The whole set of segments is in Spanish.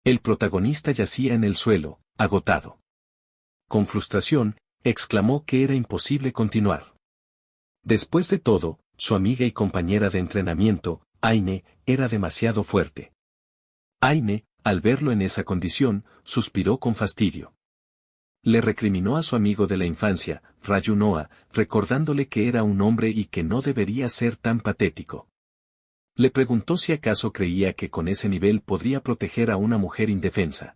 El protagonista yacía en el suelo, agotado. Con frustración, exclamó que era imposible continuar. Después de todo, su amiga y compañera de entrenamiento, Aine, era demasiado fuerte. Aine, al verlo en esa condición, suspiró con fastidio. Le recriminó a su amigo de la infancia, Raju Noah, recordándole que era un hombre y que no debería ser tan patético. Le preguntó si acaso creía que con ese nivel podría proteger a una mujer indefensa.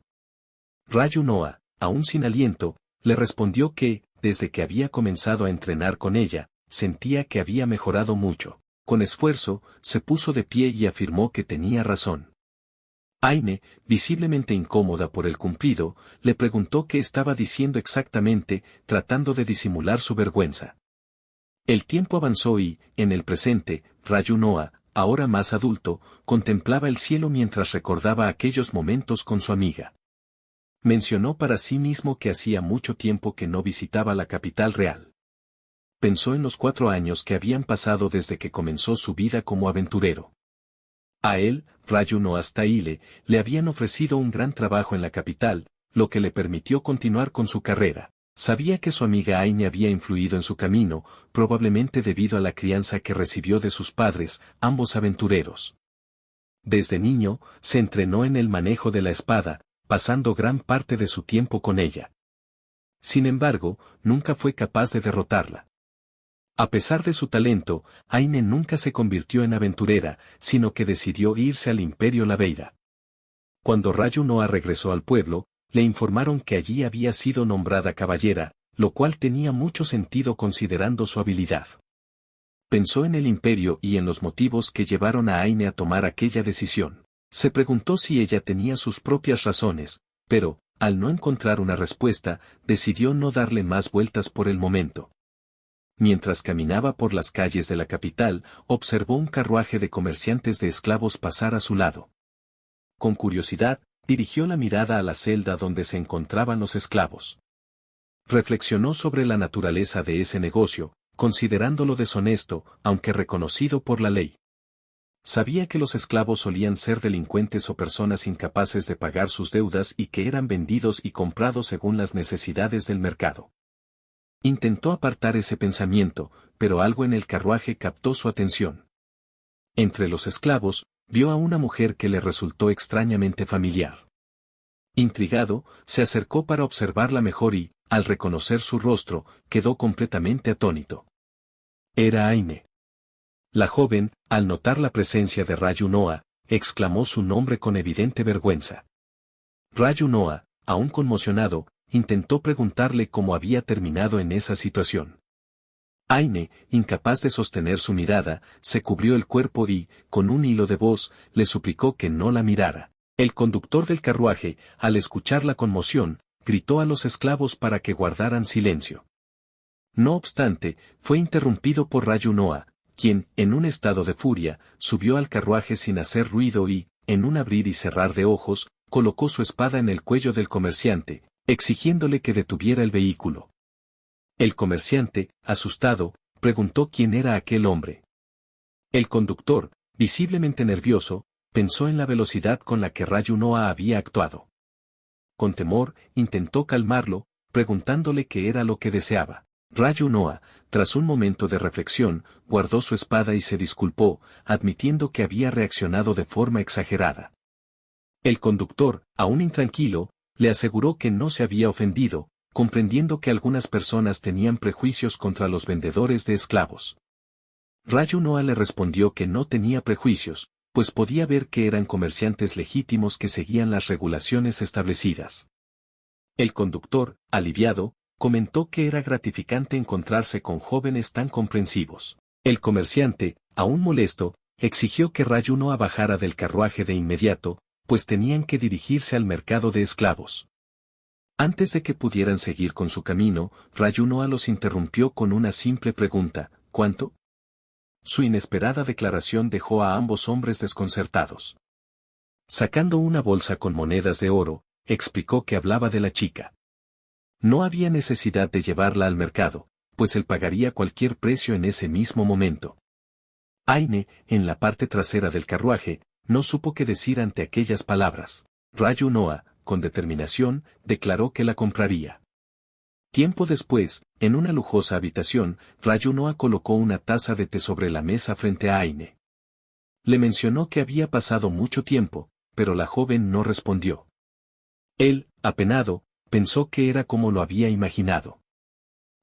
Raju Noah, aún sin aliento, le respondió que, desde que había comenzado a entrenar con ella, sentía que había mejorado mucho. Con esfuerzo, se puso de pie y afirmó que tenía razón. Aine, visiblemente incómoda por el cumplido, le preguntó qué estaba diciendo exactamente, tratando de disimular su vergüenza. El tiempo avanzó y, en el presente, Raju Noah, ahora más adulto, contemplaba el cielo mientras recordaba aquellos momentos con su amiga. Mencionó para sí mismo que hacía mucho tiempo que no visitaba la capital real. Pensó en los 4 años que habían pasado desde que comenzó su vida como aventurero. A él, Raju Noah Staile, le habían ofrecido un gran trabajo en la capital, lo que le permitió continuar con su carrera. Sabía que su amiga Aine había influido en su camino, probablemente debido a la crianza que recibió de sus padres, ambos aventureros. Desde niño, se entrenó en el manejo de la espada, pasando gran parte de su tiempo con ella. Sin embargo, nunca fue capaz de derrotarla. A pesar de su talento, Aine nunca se convirtió en aventurera, sino que decidió irse al Imperio Laveira. Cuando Raju Noah regresó al pueblo, le informaron que allí había sido nombrada caballera, lo cual tenía mucho sentido considerando su habilidad. Pensó en el imperio y en los motivos que llevaron a Aine a tomar aquella decisión. Se preguntó si ella tenía sus propias razones, pero, al no encontrar una respuesta, decidió no darle más vueltas por el momento. Mientras caminaba por las calles de la capital, observó un carruaje de comerciantes de esclavos pasar a su lado. Con curiosidad, dirigió la mirada a la celda donde se encontraban los esclavos. Reflexionó sobre la naturaleza de ese negocio, considerándolo deshonesto, aunque reconocido por la ley. Sabía que los esclavos solían ser delincuentes o personas incapaces de pagar sus deudas y que eran vendidos y comprados según las necesidades del mercado. Intentó apartar ese pensamiento, pero algo en el carruaje captó su atención. Entre los esclavos, vio a una mujer que le resultó extrañamente familiar. Intrigado, se acercó para observarla mejor y, al reconocer su rostro, quedó completamente atónito. Era Aine. La joven, al notar la presencia de Raju Noah, exclamó su nombre con evidente vergüenza. Raju Noah, aún conmocionado, intentó preguntarle cómo había terminado en esa situación. Aine, incapaz de sostener su mirada, se cubrió el cuerpo y, con un hilo de voz, le suplicó que no la mirara. El conductor del carruaje, al escuchar la conmoción, gritó a los esclavos para que guardaran silencio. No obstante, fue interrumpido por Raju Noah, quien, en un estado de furia, subió al carruaje sin hacer ruido y, en un abrir y cerrar de ojos, colocó su espada en el cuello del comerciante, exigiéndole que detuviera el vehículo. El comerciante, asustado, preguntó quién era aquel hombre. El conductor, visiblemente nervioso, pensó en la velocidad con la que Raju Noah había actuado. Con temor, intentó calmarlo, preguntándole qué era lo que deseaba. Raju Noah, tras un momento de reflexión, guardó su espada y se disculpó, admitiendo que había reaccionado de forma exagerada. El conductor, aún intranquilo, le aseguró que no se había ofendido, comprendiendo que algunas personas tenían prejuicios contra los vendedores de esclavos. Raju Noah le respondió que no tenía prejuicios, pues podía ver que eran comerciantes legítimos que seguían las regulaciones establecidas. El conductor, aliviado, comentó que era gratificante encontrarse con jóvenes tan comprensivos. El comerciante, aún molesto, exigió que Raju Noah bajara del carruaje de inmediato, pues tenían que dirigirse al mercado de esclavos. Antes de que pudieran seguir con su camino, Raju Noah los interrumpió con una simple pregunta: ¿cuánto? Su inesperada declaración dejó a ambos hombres desconcertados. Sacando una bolsa con monedas de oro, explicó que hablaba de la chica. No había necesidad de llevarla al mercado, pues él pagaría cualquier precio en ese mismo momento. Aine, en la parte trasera del carruaje, no supo qué decir ante aquellas palabras. Rayu Noa, con determinación, declaró que la compraría. Tiempo después, en una lujosa habitación, Rayu Noa colocó una taza de té sobre la mesa frente a Aine. Le mencionó que había pasado mucho tiempo, pero la joven no respondió. Él, apenado, pensó que era como lo había imaginado.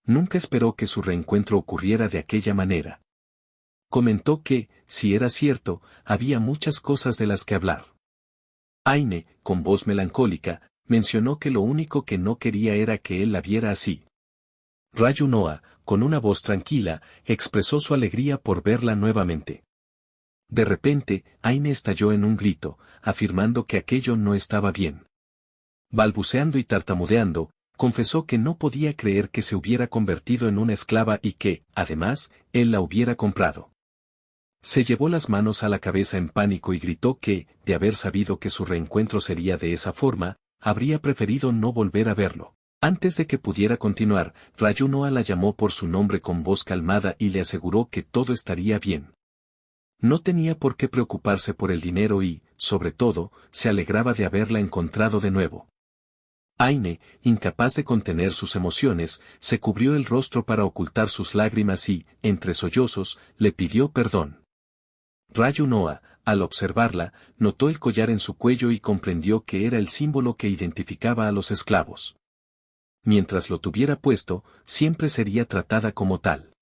Nunca esperó que su reencuentro ocurriera de aquella manera. Comentó que, si era cierto, había muchas cosas de las que hablar. Aine, con voz melancólica, mencionó que lo único que no quería era que él la viera así. Rayu Noa, con una voz tranquila, expresó su alegría por verla nuevamente. De repente, Aine estalló en un grito, afirmando que aquello no estaba bien. Balbuceando y tartamudeando, confesó que no podía creer que se hubiera convertido en una esclava y que, además, él la hubiera comprado. Se llevó las manos a la cabeza en pánico y gritó que, de haber sabido que su reencuentro sería de esa forma, habría preferido no volver a verlo. Antes de que pudiera continuar, Rayu Noa la llamó por su nombre con voz calmada y le aseguró que todo estaría bien. No tenía por qué preocuparse por el dinero y, sobre todo, se alegraba de haberla encontrado de nuevo. Aine, incapaz de contener sus emociones, se cubrió el rostro para ocultar sus lágrimas y, entre sollozos, le pidió perdón. Rayu Noa, al observarla, notó el collar en su cuello y comprendió que era el símbolo que identificaba a los esclavos. Mientras lo tuviera puesto, siempre sería tratada como tal.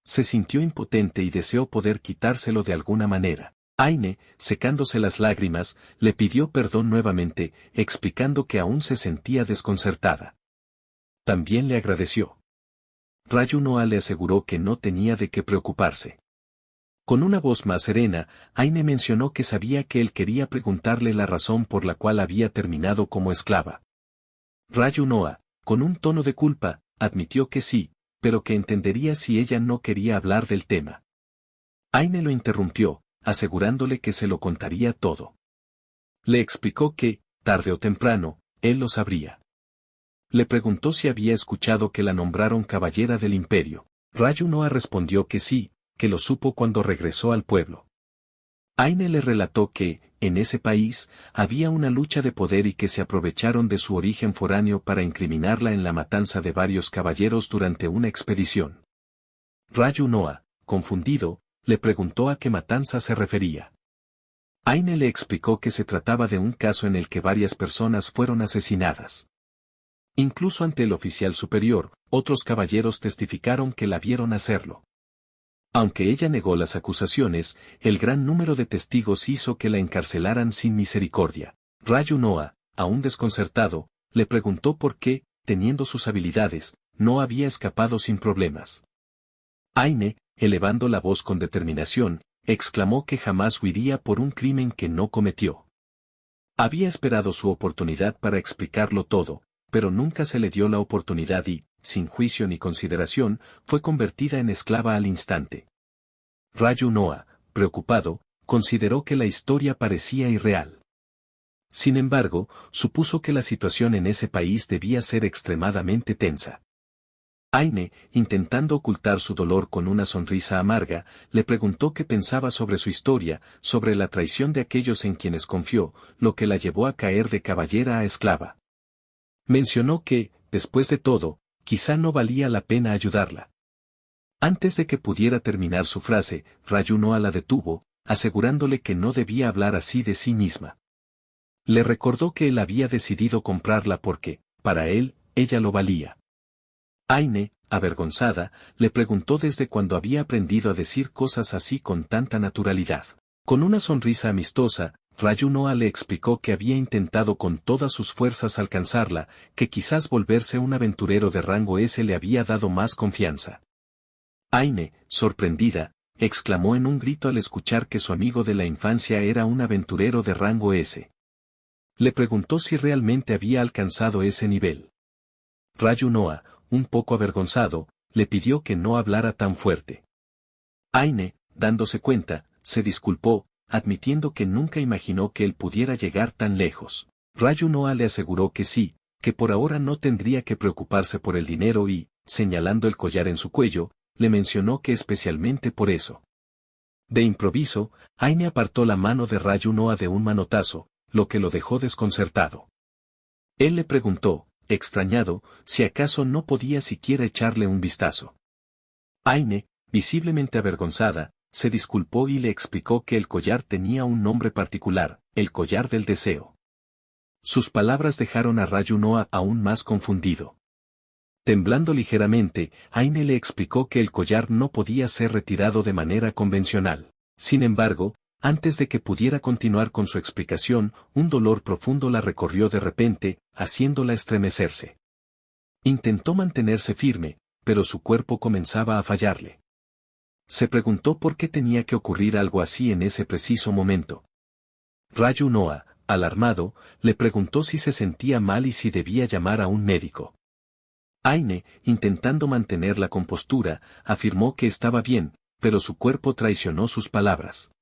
Se sintió impotente y deseó poder quitárselo de alguna manera. Aine, secándose las lágrimas, le pidió perdón nuevamente, explicando que aún se sentía desconcertada. También le agradeció. Rayu Noa le aseguró que no tenía de qué preocuparse. Con una voz más serena, Aine mencionó que sabía que él quería preguntarle la razón por la cual había terminado como esclava. Rayu Noa, con un tono de culpa, admitió que sí, pero que entendería si ella no quería hablar del tema. Aine lo interrumpió, asegurándole que se lo contaría todo. Le explicó que, tarde o temprano, él lo sabría. Le preguntó si había escuchado que la nombraron caballera del imperio. Rayu Noa respondió que sí, que lo supo cuando regresó al pueblo. Aine le relató que, en ese país, había una lucha de poder y que se aprovecharon de su origen foráneo para incriminarla en la matanza de varios caballeros durante una expedición. Rayu Noa, confundido, le preguntó a qué matanza se refería. Aine le explicó que se trataba de un caso en el que varias personas fueron asesinadas. Incluso ante el oficial superior, otros caballeros testificaron que la vieron hacerlo. Aunque ella negó las acusaciones, el gran número de testigos hizo que la encarcelaran sin misericordia. Rayu Noa, aún desconcertado, le preguntó por qué, teniendo sus habilidades, no había escapado sin problemas. Aine, elevando la voz con determinación, exclamó que jamás huiría por un crimen que no cometió. Había esperado su oportunidad para explicarlo todo, pero nunca se le dio la oportunidad y, sin juicio ni consideración, fue convertida en esclava al instante. Rayu Noa, preocupado, consideró que la historia parecía irreal. Sin embargo, supuso que la situación en ese país debía ser extremadamente tensa. Aine, intentando ocultar su dolor con una sonrisa amarga, le preguntó qué pensaba sobre su historia, sobre la traición de aquellos en quienes confió, lo que la llevó a caer de caballera a esclava. Mencionó que, después de todo, quizá no valía la pena ayudarla. Antes de que pudiera terminar su frase, Rayu Noa la detuvo, asegurándole que no debía hablar así de sí misma. Le recordó que él había decidido comprarla porque, para él, ella lo valía. Aine, avergonzada, le preguntó desde cuándo había aprendido a decir cosas así con tanta naturalidad. Con una sonrisa amistosa, Rayu Noa le explicó que había intentado con todas sus fuerzas alcanzarla, que quizás volverse un aventurero de rango S le había dado más confianza. Aine, sorprendida, exclamó en un grito al escuchar que su amigo de la infancia era un aventurero de rango S. Le preguntó si realmente había alcanzado ese nivel. Rayu Noa, un poco avergonzado, le pidió que no hablara tan fuerte. Aine, dándose cuenta, se disculpó, admitiendo que nunca imaginó que él pudiera llegar tan lejos. Rayu Noa le aseguró que sí, que por ahora no tendría que preocuparse por el dinero y, señalando el collar en su cuello, le mencionó que especialmente por eso. De improviso, Aine apartó la mano de Rayu Noa de un manotazo, lo que lo dejó desconcertado. Él le preguntó, extrañado, si acaso no podía siquiera echarle un vistazo. Aine, visiblemente avergonzada, se disculpó y le explicó que el collar tenía un nombre particular, el collar del deseo. Sus palabras dejaron a Ryunoa aún más confundido. Temblando ligeramente, Aine le explicó que el collar no podía ser retirado de manera convencional. Sin embargo, antes de que pudiera continuar con su explicación, un dolor profundo la recorrió de repente, haciéndola estremecerse. Intentó mantenerse firme, pero su cuerpo comenzaba a fallarle. Se preguntó por qué tenía que ocurrir algo así en ese preciso momento. Ryunoa, alarmado, le preguntó si se sentía mal y si debía llamar a un médico. Aine, intentando mantener la compostura, afirmó que estaba bien, pero su cuerpo traicionó sus palabras.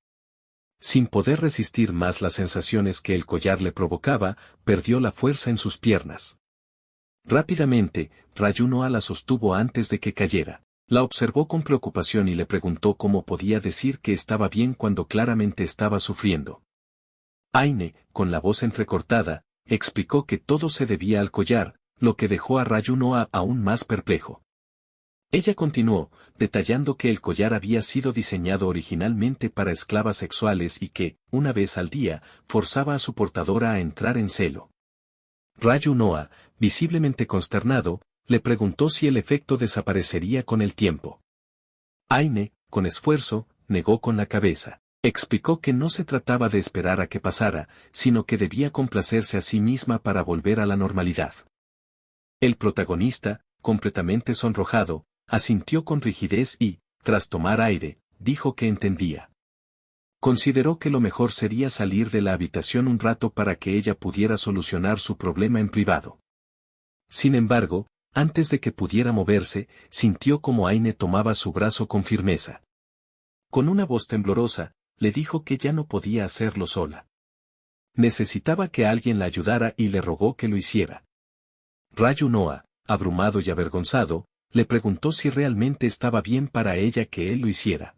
Sin poder resistir más las sensaciones que el collar le provocaba, perdió la fuerza en sus piernas. Rápidamente, Ryunoa la sostuvo antes de que cayera. La observó con preocupación y le preguntó cómo podía decir que estaba bien cuando claramente estaba sufriendo. Aine, con la voz entrecortada, explicó que todo se debía al collar, lo que dejó a Ryunoa aún más perplejo. Ella continuó, detallando que el collar había sido diseñado originalmente para esclavas sexuales y que, una vez al día, forzaba a su portadora a entrar en celo. Ryunoa, visiblemente consternado, le preguntó si el efecto desaparecería con el tiempo. Aine, con esfuerzo, negó con la cabeza. Explicó que no se trataba de esperar a que pasara, sino que debía complacerse a sí misma para volver a la normalidad. El protagonista, completamente sonrojado, asintió con rigidez y, tras tomar aire, dijo que entendía. Consideró que lo mejor sería salir de la habitación un rato para que ella pudiera solucionar su problema en privado. Sin embargo, antes de que pudiera moverse, sintió como Aine tomaba su brazo con firmeza. Con una voz temblorosa, le dijo que ya no podía hacerlo sola. Necesitaba que alguien la ayudara y le rogó que lo hiciera. Ryunoa, abrumado y avergonzado, le preguntó si realmente estaba bien para ella que él lo hiciera.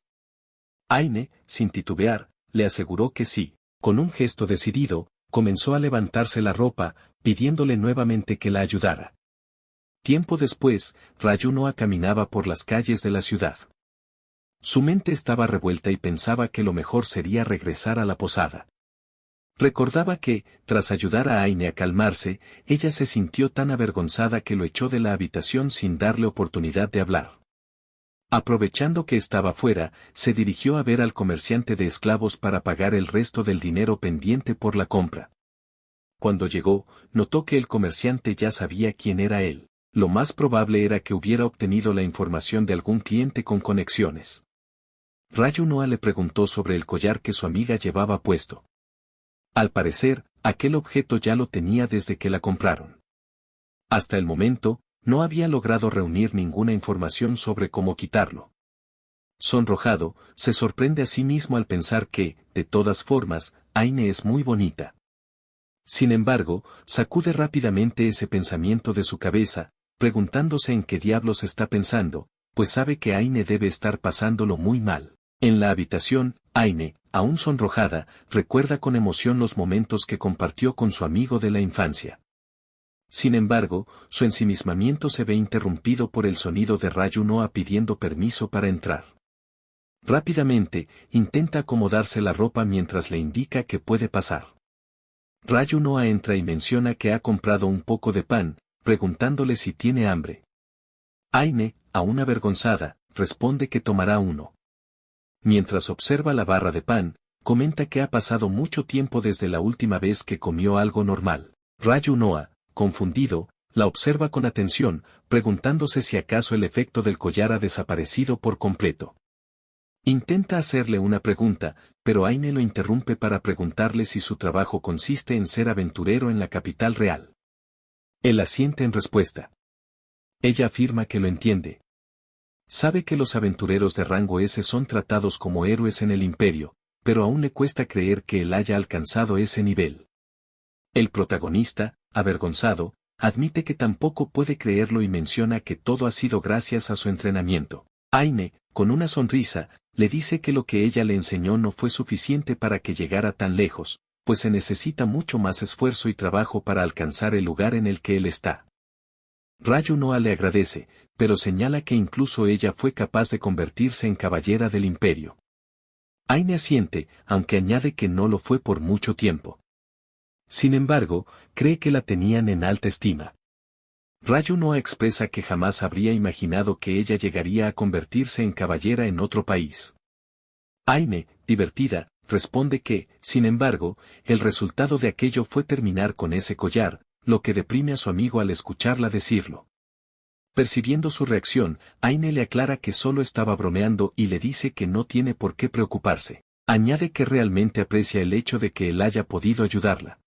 Aine, sin titubear, le aseguró que sí. Con un gesto decidido, comenzó a levantarse la ropa, pidiéndole nuevamente que la ayudara. Tiempo después, Ryunoa caminaba por las calles de la ciudad. Su mente estaba revuelta y pensaba que lo mejor sería regresar a la posada. Recordaba que, tras ayudar a Aine a calmarse, ella se sintió tan avergonzada que lo echó de la habitación sin darle oportunidad de hablar. Aprovechando que estaba fuera, se dirigió a ver al comerciante de esclavos para pagar el resto del dinero pendiente por la compra. Cuando llegó, notó que el comerciante ya sabía quién era él. Lo más probable era que hubiera obtenido la información de algún cliente con conexiones. Ryunoa le preguntó sobre el collar que su amiga llevaba puesto. Al parecer, aquel objeto ya lo tenía desde que la compraron. Hasta el momento, no había logrado reunir ninguna información sobre cómo quitarlo. Sonrojado, se sorprende a sí mismo al pensar que, de todas formas, Aine es muy bonita. Sin embargo, sacude rápidamente ese pensamiento de su cabeza, preguntándose en qué diablos está pensando, pues sabe que Aine debe estar pasándolo muy mal. En la habitación, Aine, aún sonrojada, recuerda con emoción los momentos que compartió con su amigo de la infancia. Sin embargo, su ensimismamiento se ve interrumpido por el sonido de Ryunoa pidiendo permiso para entrar. Rápidamente, intenta acomodarse la ropa mientras le indica que puede pasar. Ryunoa entra y menciona que ha comprado un poco de pan, preguntándole si tiene hambre. Aine, aún avergonzada, responde que tomará uno. Mientras observa la barra de pan, comenta que ha pasado mucho tiempo desde la última vez que comió algo normal. Ryunoa, confundido, la observa con atención, preguntándose si acaso el efecto del collar ha desaparecido por completo. Intenta hacerle una pregunta, pero Aine lo interrumpe para preguntarle si su trabajo consiste en ser aventurero en la capital real. Él asiente en respuesta. Ella afirma que lo entiende. Sabe que los aventureros de rango S son tratados como héroes en el imperio, pero aún le cuesta creer que él haya alcanzado ese nivel. El protagonista, avergonzado, admite que tampoco puede creerlo y menciona que todo ha sido gracias a su entrenamiento. Aine, con una sonrisa, le dice que lo que ella le enseñó no fue suficiente para que llegara tan lejos, pues se necesita mucho más esfuerzo y trabajo para alcanzar el lugar en el que él está. Ryunoa le agradece, pero señala que incluso ella fue capaz de convertirse en caballera del imperio. Aine asiente, aunque añade que no lo fue por mucho tiempo. Sin embargo, cree que la tenían en alta estima. Ryunoa expresa que jamás habría imaginado que ella llegaría a convertirse en caballera en otro país. Aine, divertida, responde que, sin embargo, el resultado de aquello fue terminar con ese collar, lo que deprime a su amigo al escucharla decirlo. Percibiendo su reacción, Aine le aclara que solo estaba bromeando y le dice que no tiene por qué preocuparse. Añade que realmente aprecia el hecho de que él haya podido ayudarla.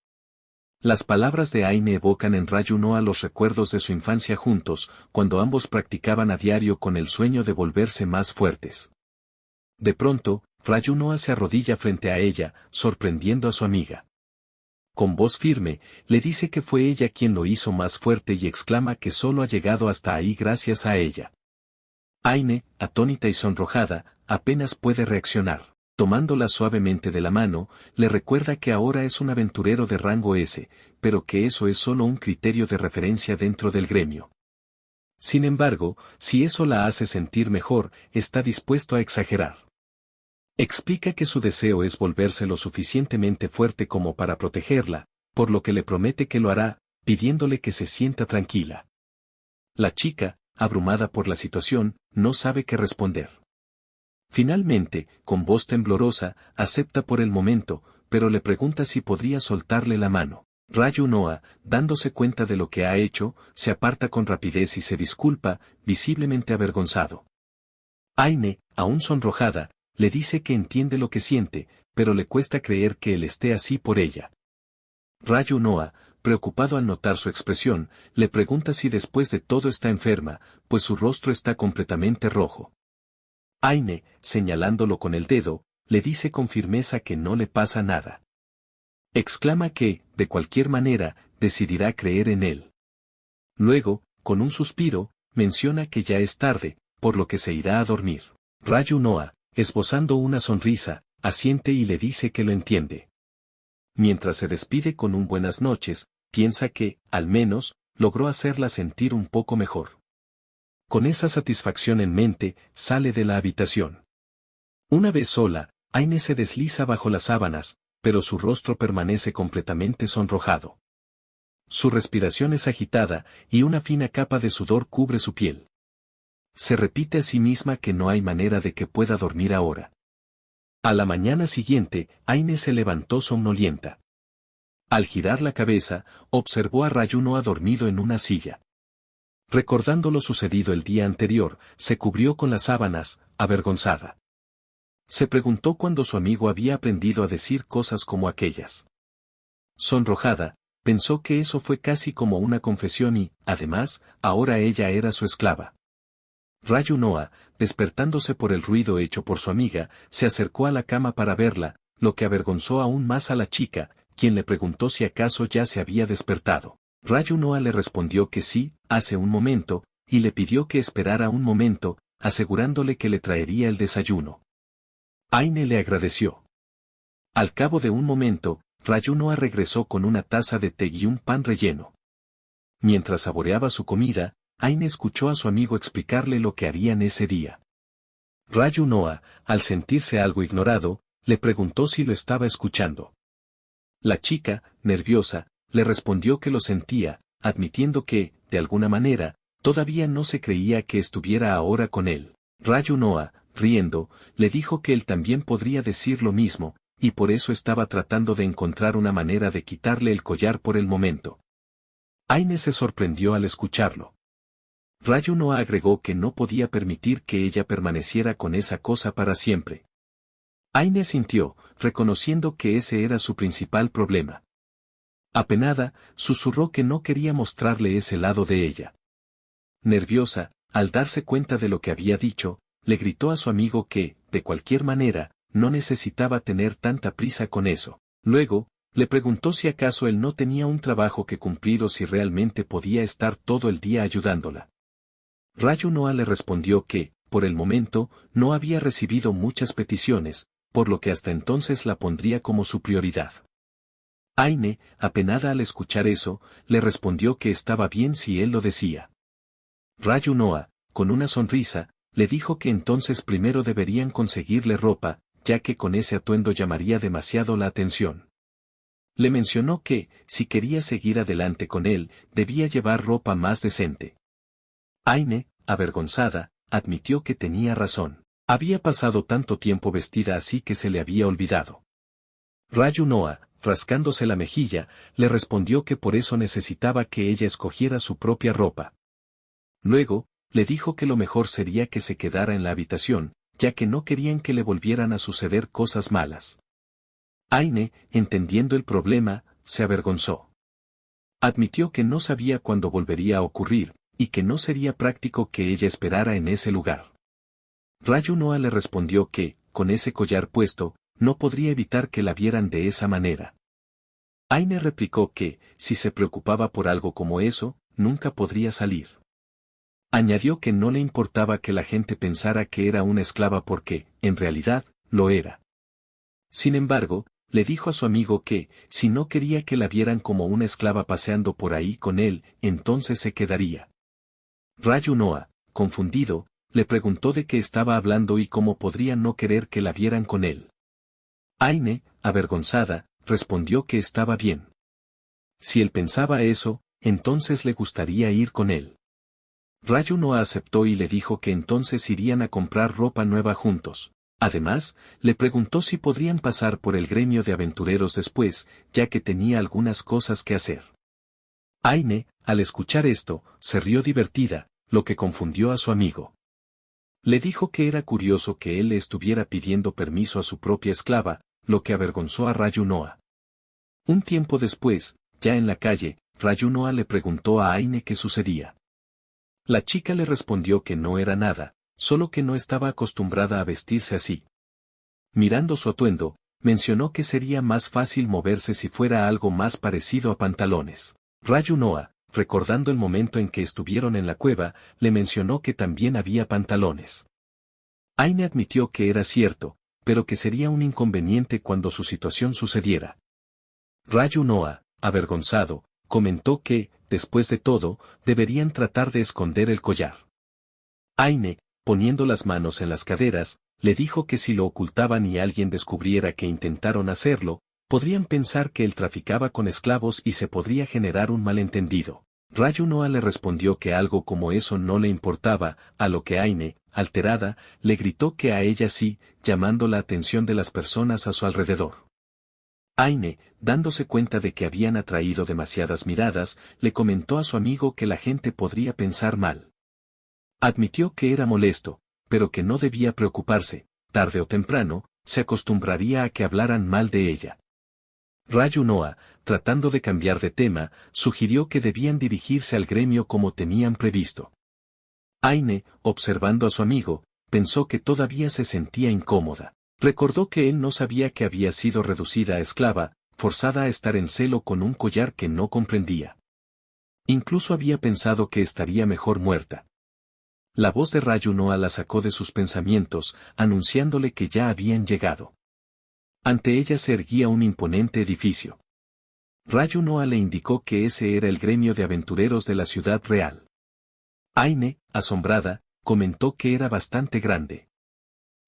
Las palabras de Aine evocan en Ryunoa los recuerdos de su infancia juntos, cuando ambos practicaban a diario con el sueño de volverse más fuertes. De pronto, Ryunoa se arrodilla frente a ella, sorprendiendo a su amiga. Con voz firme, le dice que fue ella quien lo hizo más fuerte y exclama que solo ha llegado hasta ahí gracias a ella. Aine, atónita y sonrojada, apenas puede reaccionar. Tomándola suavemente de la mano, le recuerda que ahora es un aventurero de rango S, pero que eso es solo un criterio de referencia dentro del gremio. Sin embargo, si eso la hace sentir mejor, está dispuesto a exagerar. Explica que su deseo es volverse lo suficientemente fuerte como para protegerla, por lo que le promete que lo hará, pidiéndole que se sienta tranquila. La chica, abrumada por la situación, no sabe qué responder. Finalmente, con voz temblorosa, acepta por el momento, pero le pregunta si podría soltarle la mano. Ryunoa, dándose cuenta de lo que ha hecho, se aparta con rapidez y se disculpa, visiblemente avergonzado. Aine, aún sonrojada, le dice que entiende lo que siente, pero le cuesta creer que él esté así por ella. Ryunoa, preocupado al notar su expresión, le pregunta si después de todo está enferma, pues su rostro está completamente rojo. Aine, señalándolo con el dedo, le dice con firmeza que no le pasa nada. Exclama que, de cualquier manera, decidirá creer en él. Luego, con un suspiro, menciona que ya es tarde, por lo que se irá a dormir. Ryunoa, esbozando una sonrisa, asiente y le dice que lo entiende. Mientras se despide con un buenas noches, piensa que, al menos, logró hacerla sentir un poco mejor. Con esa satisfacción en mente, sale de la habitación. Una vez sola, Aine se desliza bajo las sábanas, pero su rostro permanece completamente sonrojado. Su respiración es agitada, y una fina capa de sudor cubre su piel. Se repite a sí misma que no hay manera de que pueda dormir ahora. A la mañana siguiente, Aine se levantó somnolienta. Al girar la cabeza, observó a Ryunoa dormido en una silla. Recordando lo sucedido el día anterior, se cubrió con las sábanas, avergonzada. Se preguntó cuándo su amigo había aprendido a decir cosas como aquellas. Sonrojada, pensó que eso fue casi como una confesión y, además, ahora ella era su esclava. Ryunoa, despertándose por el ruido hecho por su amiga, se acercó a la cama para verla, lo que avergonzó aún más a la chica, quien le preguntó si acaso ya se había despertado. Ryunoa le respondió que sí, hace un momento, y le pidió que esperara un momento, asegurándole que le traería el desayuno. Aine le agradeció. Al cabo de un momento, Ryunoa regresó con una taza de té y un pan relleno. Mientras saboreaba su comida, Aine escuchó a su amigo explicarle lo que harían ese día. Ryunoa, al sentirse algo ignorado, le preguntó si lo estaba escuchando. La chica, nerviosa, le respondió que lo sentía, admitiendo que, de alguna manera, todavía no se creía que estuviera ahora con él. Ryunoa, riendo, le dijo que él también podría decir lo mismo, y por eso estaba tratando de encontrar una manera de quitarle el collar por el momento. Aine se sorprendió al escucharlo. Ryunoa agregó que no podía permitir que ella permaneciera con esa cosa para siempre. Aine asintió, reconociendo que ese era su principal problema. Apenada, susurró que no quería mostrarle ese lado de ella. Nerviosa, al darse cuenta de lo que había dicho, le gritó a su amigo que, de cualquier manera, no necesitaba tener tanta prisa con eso. Luego, le preguntó si acaso él no tenía un trabajo que cumplir o si realmente podía estar todo el día ayudándola. Ryunoa le respondió que, por el momento, no había recibido muchas peticiones, por lo que hasta entonces la pondría como su prioridad. Aine, apenada al escuchar eso, le respondió que estaba bien si él lo decía. Rayu Noa, con una sonrisa, le dijo que entonces primero deberían conseguirle ropa, ya que con ese atuendo llamaría demasiado la atención. Le mencionó que, si quería seguir adelante con él, debía llevar ropa más decente. Aine, avergonzada, admitió que tenía razón. Había pasado tanto tiempo vestida así que se le había olvidado. Rayu Noa, rascándose la mejilla, le respondió que por eso necesitaba que ella escogiera su propia ropa. Luego, le dijo que lo mejor sería que se quedara en la habitación, ya que no querían que le volvieran a suceder cosas malas. Aine, entendiendo el problema, se avergonzó. Admitió que no sabía cuándo volvería a ocurrir, y que no sería práctico que ella esperara en ese lugar. Rayu Noa le respondió que, con ese collar puesto, no podría evitar que la vieran de esa manera. Aine replicó que, si se preocupaba por algo como eso, nunca podría salir. Añadió que no le importaba que la gente pensara que era una esclava porque, en realidad, lo era. Sin embargo, le dijo a su amigo que, si no quería que la vieran como una esclava paseando por ahí con él, entonces se quedaría. Rayu Noa, confundido, le preguntó de qué estaba hablando y cómo podría no querer que la vieran con él. Aine, avergonzada, respondió que estaba bien. Si él pensaba eso, entonces le gustaría ir con él. Rayu Noa aceptó y le dijo que entonces irían a comprar ropa nueva juntos. Además, le preguntó si podrían pasar por el gremio de aventureros después, ya que tenía algunas cosas que hacer. Aine, al escuchar esto, se rió divertida, lo que confundió a su amigo. Le dijo que era curioso que él le estuviera pidiendo permiso a su propia esclava, lo que avergonzó a Rayu Noa. Un tiempo después, ya en la calle, Rayu Noa le preguntó a Aine qué sucedía. La chica le respondió que no era nada, solo que no estaba acostumbrada a vestirse así. Mirando su atuendo, mencionó que sería más fácil moverse si fuera algo más parecido a pantalones. Rayu Noa, recordando el momento en que estuvieron en la cueva, le mencionó que también había pantalones. Aine admitió que era cierto, pero que sería un inconveniente cuando su situación sucediera. Rayu Noa, avergonzado, comentó que, después de todo, deberían tratar de esconder el collar. Aine, poniendo las manos en las caderas, le dijo que si lo ocultaban y alguien descubriera que intentaron hacerlo, podrían pensar que él traficaba con esclavos y se podría generar un malentendido. Rayu Noa le respondió que algo como eso no le importaba, a lo que Aine, alterada, le gritó que a ella sí, llamando la atención de las personas a su alrededor. Aine, dándose cuenta de que habían atraído demasiadas miradas, le comentó a su amigo que la gente podría pensar mal. Admitió que era molesto, pero que no debía preocuparse, tarde o temprano, se acostumbraría a que hablaran mal de ella. Rayu Noa, tratando de cambiar de tema, sugirió que debían dirigirse al gremio como tenían previsto. Aine, observando a su amigo, pensó que todavía se sentía incómoda. Recordó que él no sabía que había sido reducida a esclava, forzada a estar en celo con un collar que no comprendía. Incluso había pensado que estaría mejor muerta. La voz de Rayu Noa la sacó de sus pensamientos, anunciándole que ya habían llegado. Ante ella se erguía un imponente edificio. Rayu Noa le indicó que ese era el gremio de aventureros de la ciudad real. Aine, asombrada, comentó que era bastante grande.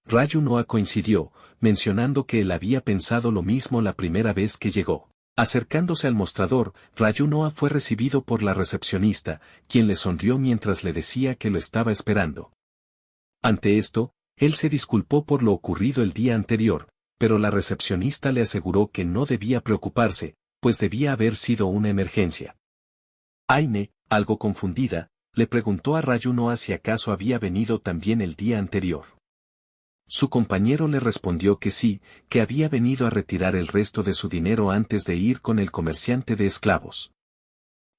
Rayu Noa coincidió, mencionando que él había pensado lo mismo la primera vez que llegó. Acercándose al mostrador, Rayu Noa fue recibido por la recepcionista, quien le sonrió mientras le decía que lo estaba esperando. Ante esto, él se disculpó por lo ocurrido el día anterior, pero la recepcionista le aseguró que no debía preocuparse, pues debía haber sido una emergencia. Aine, algo confundida, le preguntó a Rayu Noa si acaso había venido también el día anterior. Su compañero le respondió que sí, que había venido a retirar el resto de su dinero antes de ir con el comerciante de esclavos.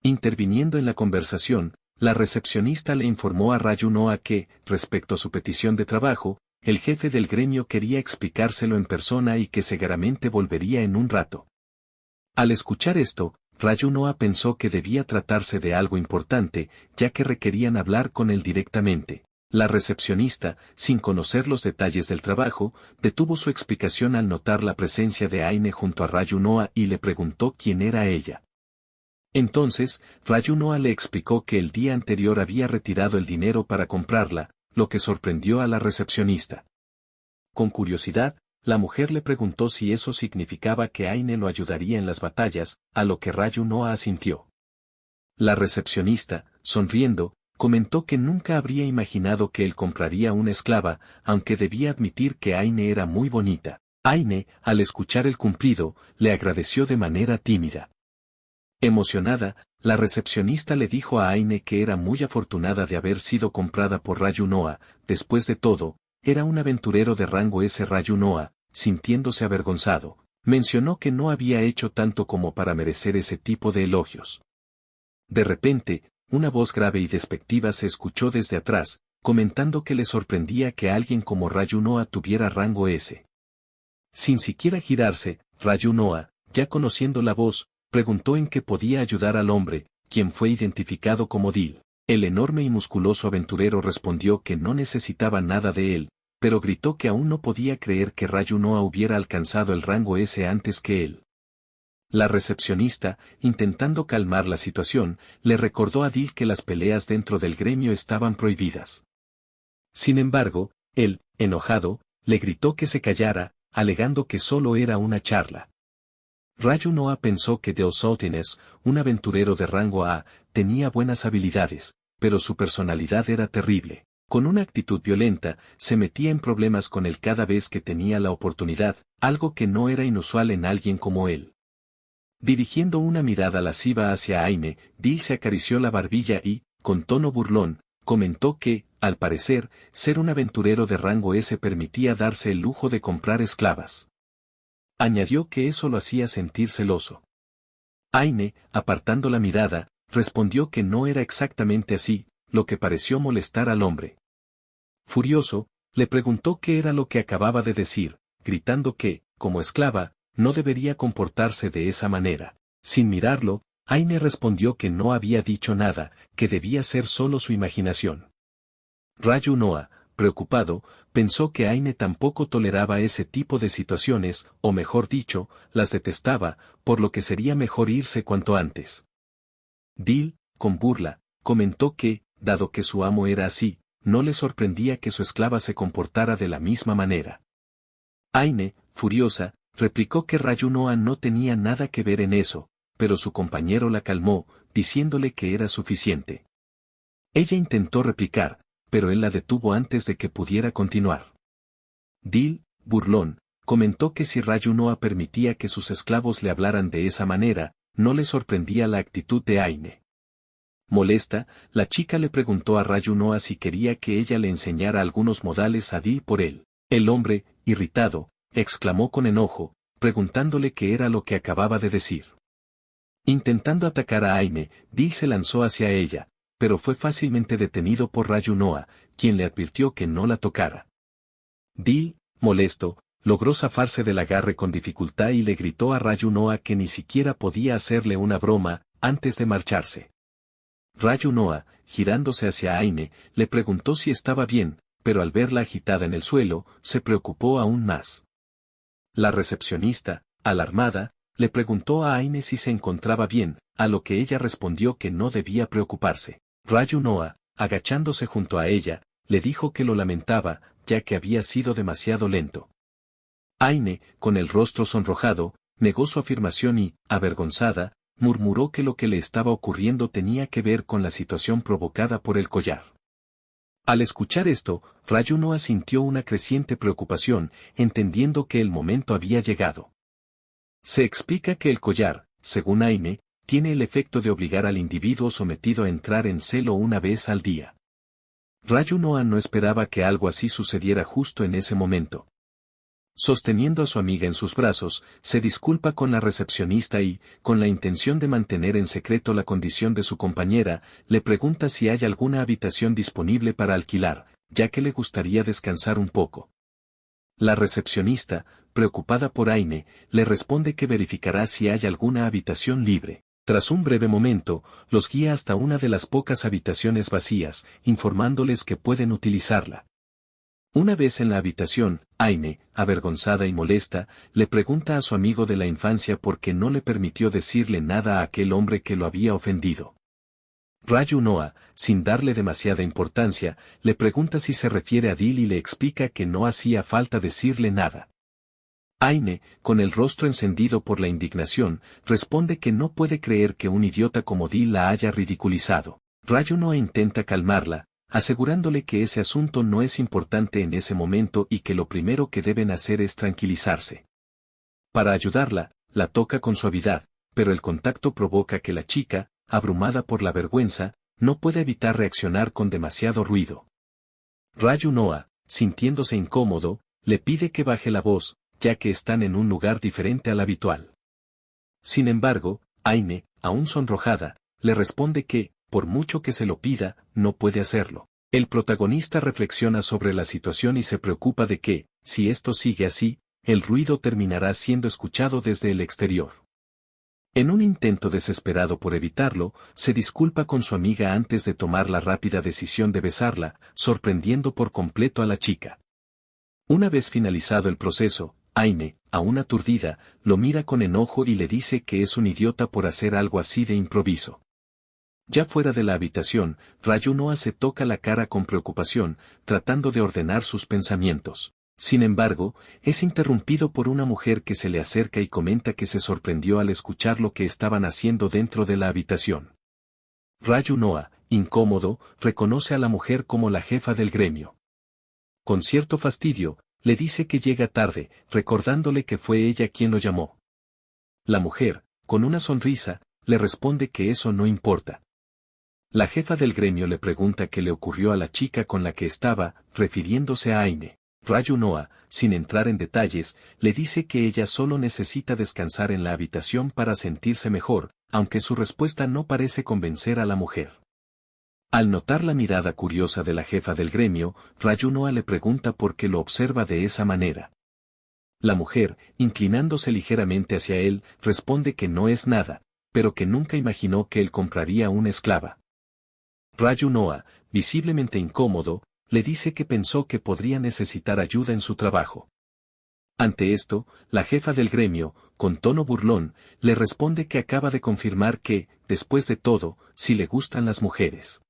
Interviniendo en la conversación, la recepcionista le informó a Rayu Noa que, respecto a su petición de trabajo, el jefe del gremio quería explicárselo en persona y que seguramente volvería en un rato. Al escuchar esto, Rayu Noa pensó que debía tratarse de algo importante, ya que requerían hablar con él directamente. La recepcionista, sin conocer los detalles del trabajo, detuvo su explicación al notar la presencia de Aine junto a Rayunoa y le preguntó quién era ella. Entonces, Rayunoa le explicó que el día anterior había retirado el dinero para comprarla, lo que sorprendió a la recepcionista. Con curiosidad, la mujer le preguntó si eso significaba que Aine lo ayudaría en las batallas, a lo que Rayunoa asintió. La recepcionista, sonriendo, comentó que nunca habría imaginado que él compraría una esclava, aunque debía admitir que Aine era muy bonita. Aine, al escuchar el cumplido, le agradeció de manera tímida. Emocionada, la recepcionista le dijo a Aine que era muy afortunada de haber sido comprada por Rayunoa. Después de todo, era un aventurero de rango S. Rayunoa, sintiéndose avergonzado, mencionó que no había hecho tanto como para merecer ese tipo de elogios. De repente, una voz grave y despectiva se escuchó desde atrás, comentando que le sorprendía que alguien como Rayunoa tuviera rango S. Sin siquiera girarse, Rayunoa, ya conociendo la voz, preguntó en qué podía ayudar al hombre, quien fue identificado como Dil. El enorme y musculoso aventurero respondió que no necesitaba nada de él, pero gritó que aún no podía creer que Rayunoa hubiera alcanzado el rango S antes que él. La recepcionista, intentando calmar la situación, le recordó a Dil que las peleas dentro del gremio estaban prohibidas. Sin embargo, él, enojado, le gritó que se callara, alegando que solo era una charla. Rayunoa pensó que Deosotines, un aventurero de rango A, tenía buenas habilidades, pero su personalidad era terrible. Con una actitud violenta, se metía en problemas con él cada vez que tenía la oportunidad, algo que no era inusual en alguien como él. Dirigiendo una mirada lasciva hacia Aine, Dil se acarició la barbilla y, con tono burlón, comentó que, al parecer, ser un aventurero de rango S permitía darse el lujo de comprar esclavas. Añadió que eso lo hacía sentir celoso. Aine, apartando la mirada, respondió que no era exactamente así, lo que pareció molestar al hombre. Furioso, le preguntó qué era lo que acababa de decir, gritando que, como esclava, no debería comportarse de esa manera. Sin mirarlo, Aine respondió que no había dicho nada, que debía ser solo su imaginación. Rayunoa, preocupado, pensó que Aine tampoco toleraba ese tipo de situaciones, o mejor dicho, las detestaba, por lo que sería mejor irse cuanto antes. Dil, con burla, comentó que, dado que su amo era así, no le sorprendía que su esclava se comportara de la misma manera. Aine, furiosa, replicó que Rayunoa no tenía nada que ver en eso, pero su compañero la calmó, diciéndole que era suficiente. Ella intentó replicar, pero él la detuvo antes de que pudiera continuar. Dil, burlón, comentó que si Rayunoa permitía que sus esclavos le hablaran de esa manera, no le sorprendía la actitud de Aine. Molesta, la chica le preguntó a Rayunoa si quería que ella le enseñara algunos modales a Dil por él. El hombre, irritado, exclamó con enojo, preguntándole qué era lo que acababa de decir. Intentando atacar a Aine, Dil se lanzó hacia ella, pero fue fácilmente detenido por Rayunoa, quien le advirtió que no la tocara. Dil, molesto, logró zafarse del agarre con dificultad y le gritó a Rayunoa que ni siquiera podía hacerle una broma, antes de marcharse. Rayunoa, girándose hacia Aine, le preguntó si estaba bien, pero al verla agitada en el suelo, se preocupó aún más. La recepcionista, alarmada, le preguntó a Aine si se encontraba bien, a lo que ella respondió que no debía preocuparse. Rayunoa, agachándose junto a ella, le dijo que lo lamentaba, ya que había sido demasiado lento. Aine, con el rostro sonrojado, negó su afirmación y, avergonzada, murmuró que lo que le estaba ocurriendo tenía que ver con la situación provocada por el collar. Al escuchar esto, Rayunoa sintió una creciente preocupación, entendiendo que el momento había llegado. Se explica que el collar, según Aine, tiene el efecto de obligar al individuo sometido a entrar en celo una vez al día. Rayunoa no esperaba que algo así sucediera justo en ese momento. Sosteniendo a su amiga en sus brazos, se disculpa con la recepcionista y, con la intención de mantener en secreto la condición de su compañera, le pregunta si hay alguna habitación disponible para alquilar, ya que le gustaría descansar un poco. La recepcionista, preocupada por Aine, le responde que verificará si hay alguna habitación libre. Tras un breve momento, los guía hasta una de las pocas habitaciones vacías, informándoles que pueden utilizarla. Una vez en la habitación, Aine, avergonzada y molesta, le pregunta a su amigo de la infancia por qué no le permitió decirle nada a aquel hombre que lo había ofendido. Rayu Noa, sin darle demasiada importancia, le pregunta si se refiere a Dil y le explica que no hacía falta decirle nada. Aine, con el rostro encendido por la indignación, responde que no puede creer que un idiota como Dil la haya ridiculizado. Rayu Noa intenta calmarla, asegurándole que ese asunto no es importante en ese momento y que lo primero que deben hacer es tranquilizarse. Para ayudarla, la toca con suavidad, pero el contacto provoca que la chica, abrumada por la vergüenza, no puede evitar reaccionar con demasiado ruido. Rayu Noa, sintiéndose incómodo, le pide que baje la voz, ya que están en un lugar diferente al habitual. Sin embargo, Aine, aún sonrojada, le responde que, por mucho que se lo pida, no puede hacerlo. El protagonista reflexiona sobre la situación y se preocupa de que, si esto sigue así, el ruido terminará siendo escuchado desde el exterior. En un intento desesperado por evitarlo, se disculpa con su amiga antes de tomar la rápida decisión de besarla, sorprendiendo por completo a la chica. Una vez finalizado el proceso, Aine, aún aturdida, lo mira con enojo y le dice que es un idiota por hacer algo así de improviso. Ya fuera de la habitación, Rayu Noa se toca la cara con preocupación, tratando de ordenar sus pensamientos. Sin embargo, es interrumpido por una mujer que se le acerca y comenta que se sorprendió al escuchar lo que estaban haciendo dentro de la habitación. Rayu Noa, incómodo, reconoce a la mujer como la jefa del gremio. Con cierto fastidio, le dice que llega tarde, recordándole que fue ella quien lo llamó. La mujer, con una sonrisa, le responde que eso no importa. La jefa del gremio le pregunta qué le ocurrió a la chica con la que estaba, refiriéndose a Aine. Rayu Noa, sin entrar en detalles, le dice que ella solo necesita descansar en la habitación para sentirse mejor, aunque su respuesta no parece convencer a la mujer. Al notar la mirada curiosa de la jefa del gremio, Rayu Noa le pregunta por qué lo observa de esa manera. La mujer, inclinándose ligeramente hacia él, responde que no es nada, pero que nunca imaginó que él compraría una esclava. Rayu Noa, visiblemente incómodo, le dice que pensó que podría necesitar ayuda en su trabajo. Ante esto, la jefa del gremio, con tono burlón, le responde que acaba de confirmar que, después de todo, sí le gustan las mujeres.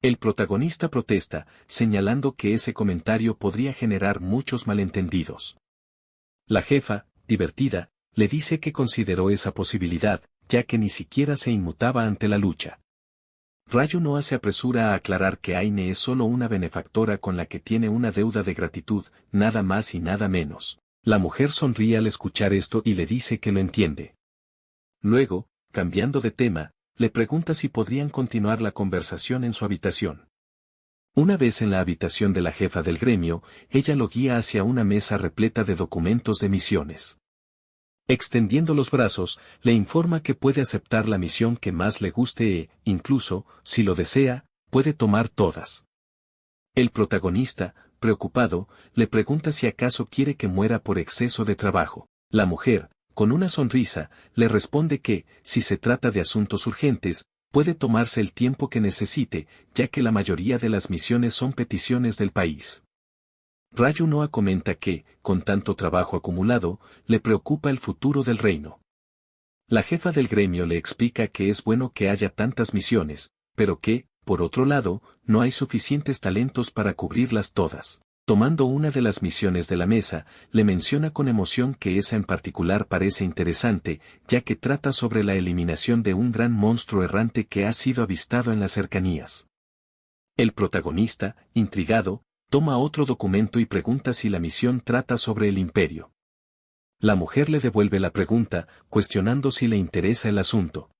El protagonista protesta, señalando que ese comentario podría generar muchos malentendidos. La jefa, divertida, le dice que consideró esa posibilidad, ya que ni siquiera se inmutaba ante la lucha. Rayu Noa se apresura a aclarar que Aine es solo una benefactora con la que tiene una deuda de gratitud, nada más y nada menos. La mujer sonríe al escuchar esto y le dice que lo entiende. Luego, cambiando de tema, le pregunta si podrían continuar la conversación en su habitación. Una vez en la habitación de la jefa del gremio, ella lo guía hacia una mesa repleta de documentos de misiones. Extendiendo los brazos, le informa que puede aceptar la misión que más le guste e, incluso, si lo desea, puede tomar todas. El protagonista, preocupado, le pregunta si acaso quiere que muera por exceso de trabajo. La mujer, con una sonrisa, le responde que, si se trata de asuntos urgentes, puede tomarse el tiempo que necesite, ya que la mayoría de las misiones son peticiones del país. Rayu Noa comenta que, con tanto trabajo acumulado, le preocupa el futuro del reino. La jefa del gremio le explica que es bueno que haya tantas misiones, pero que, por otro lado, no hay suficientes talentos para cubrirlas todas. Tomando una de las misiones de la mesa, le menciona con emoción que esa en particular parece interesante, ya que trata sobre la eliminación de un gran monstruo errante que ha sido avistado en las cercanías. El protagonista, intrigado, toma otro documento y pregunta si la misión trata sobre el imperio. La mujer le devuelve la pregunta, cuestionando si le interesa el asunto.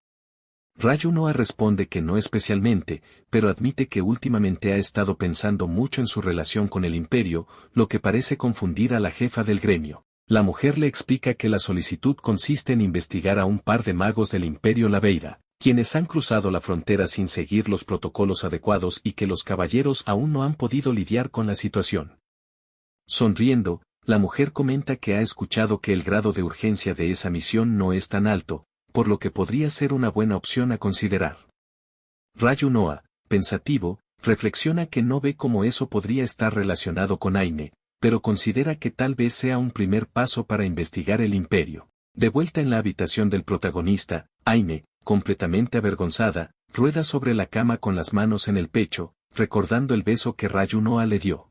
Rayu Noa responde que no especialmente, pero admite que últimamente ha estado pensando mucho en su relación con el imperio, lo que parece confundir a la jefa del gremio. La mujer le explica que la solicitud consiste en investigar a un par de magos del imperio Laveira, quienes han cruzado la frontera sin seguir los protocolos adecuados y que los caballeros aún no han podido lidiar con la situación. Sonriendo, la mujer comenta que ha escuchado que el grado de urgencia de esa misión no es tan alto, por lo que podría ser una buena opción a considerar. Ryunoa, pensativo, reflexiona que no ve cómo eso podría estar relacionado con Aine, pero considera que tal vez sea un primer paso para investigar el imperio. De vuelta en la habitación del protagonista, Aine, completamente avergonzada, rueda sobre la cama con las manos en el pecho, recordando el beso que Ryunoa le dio.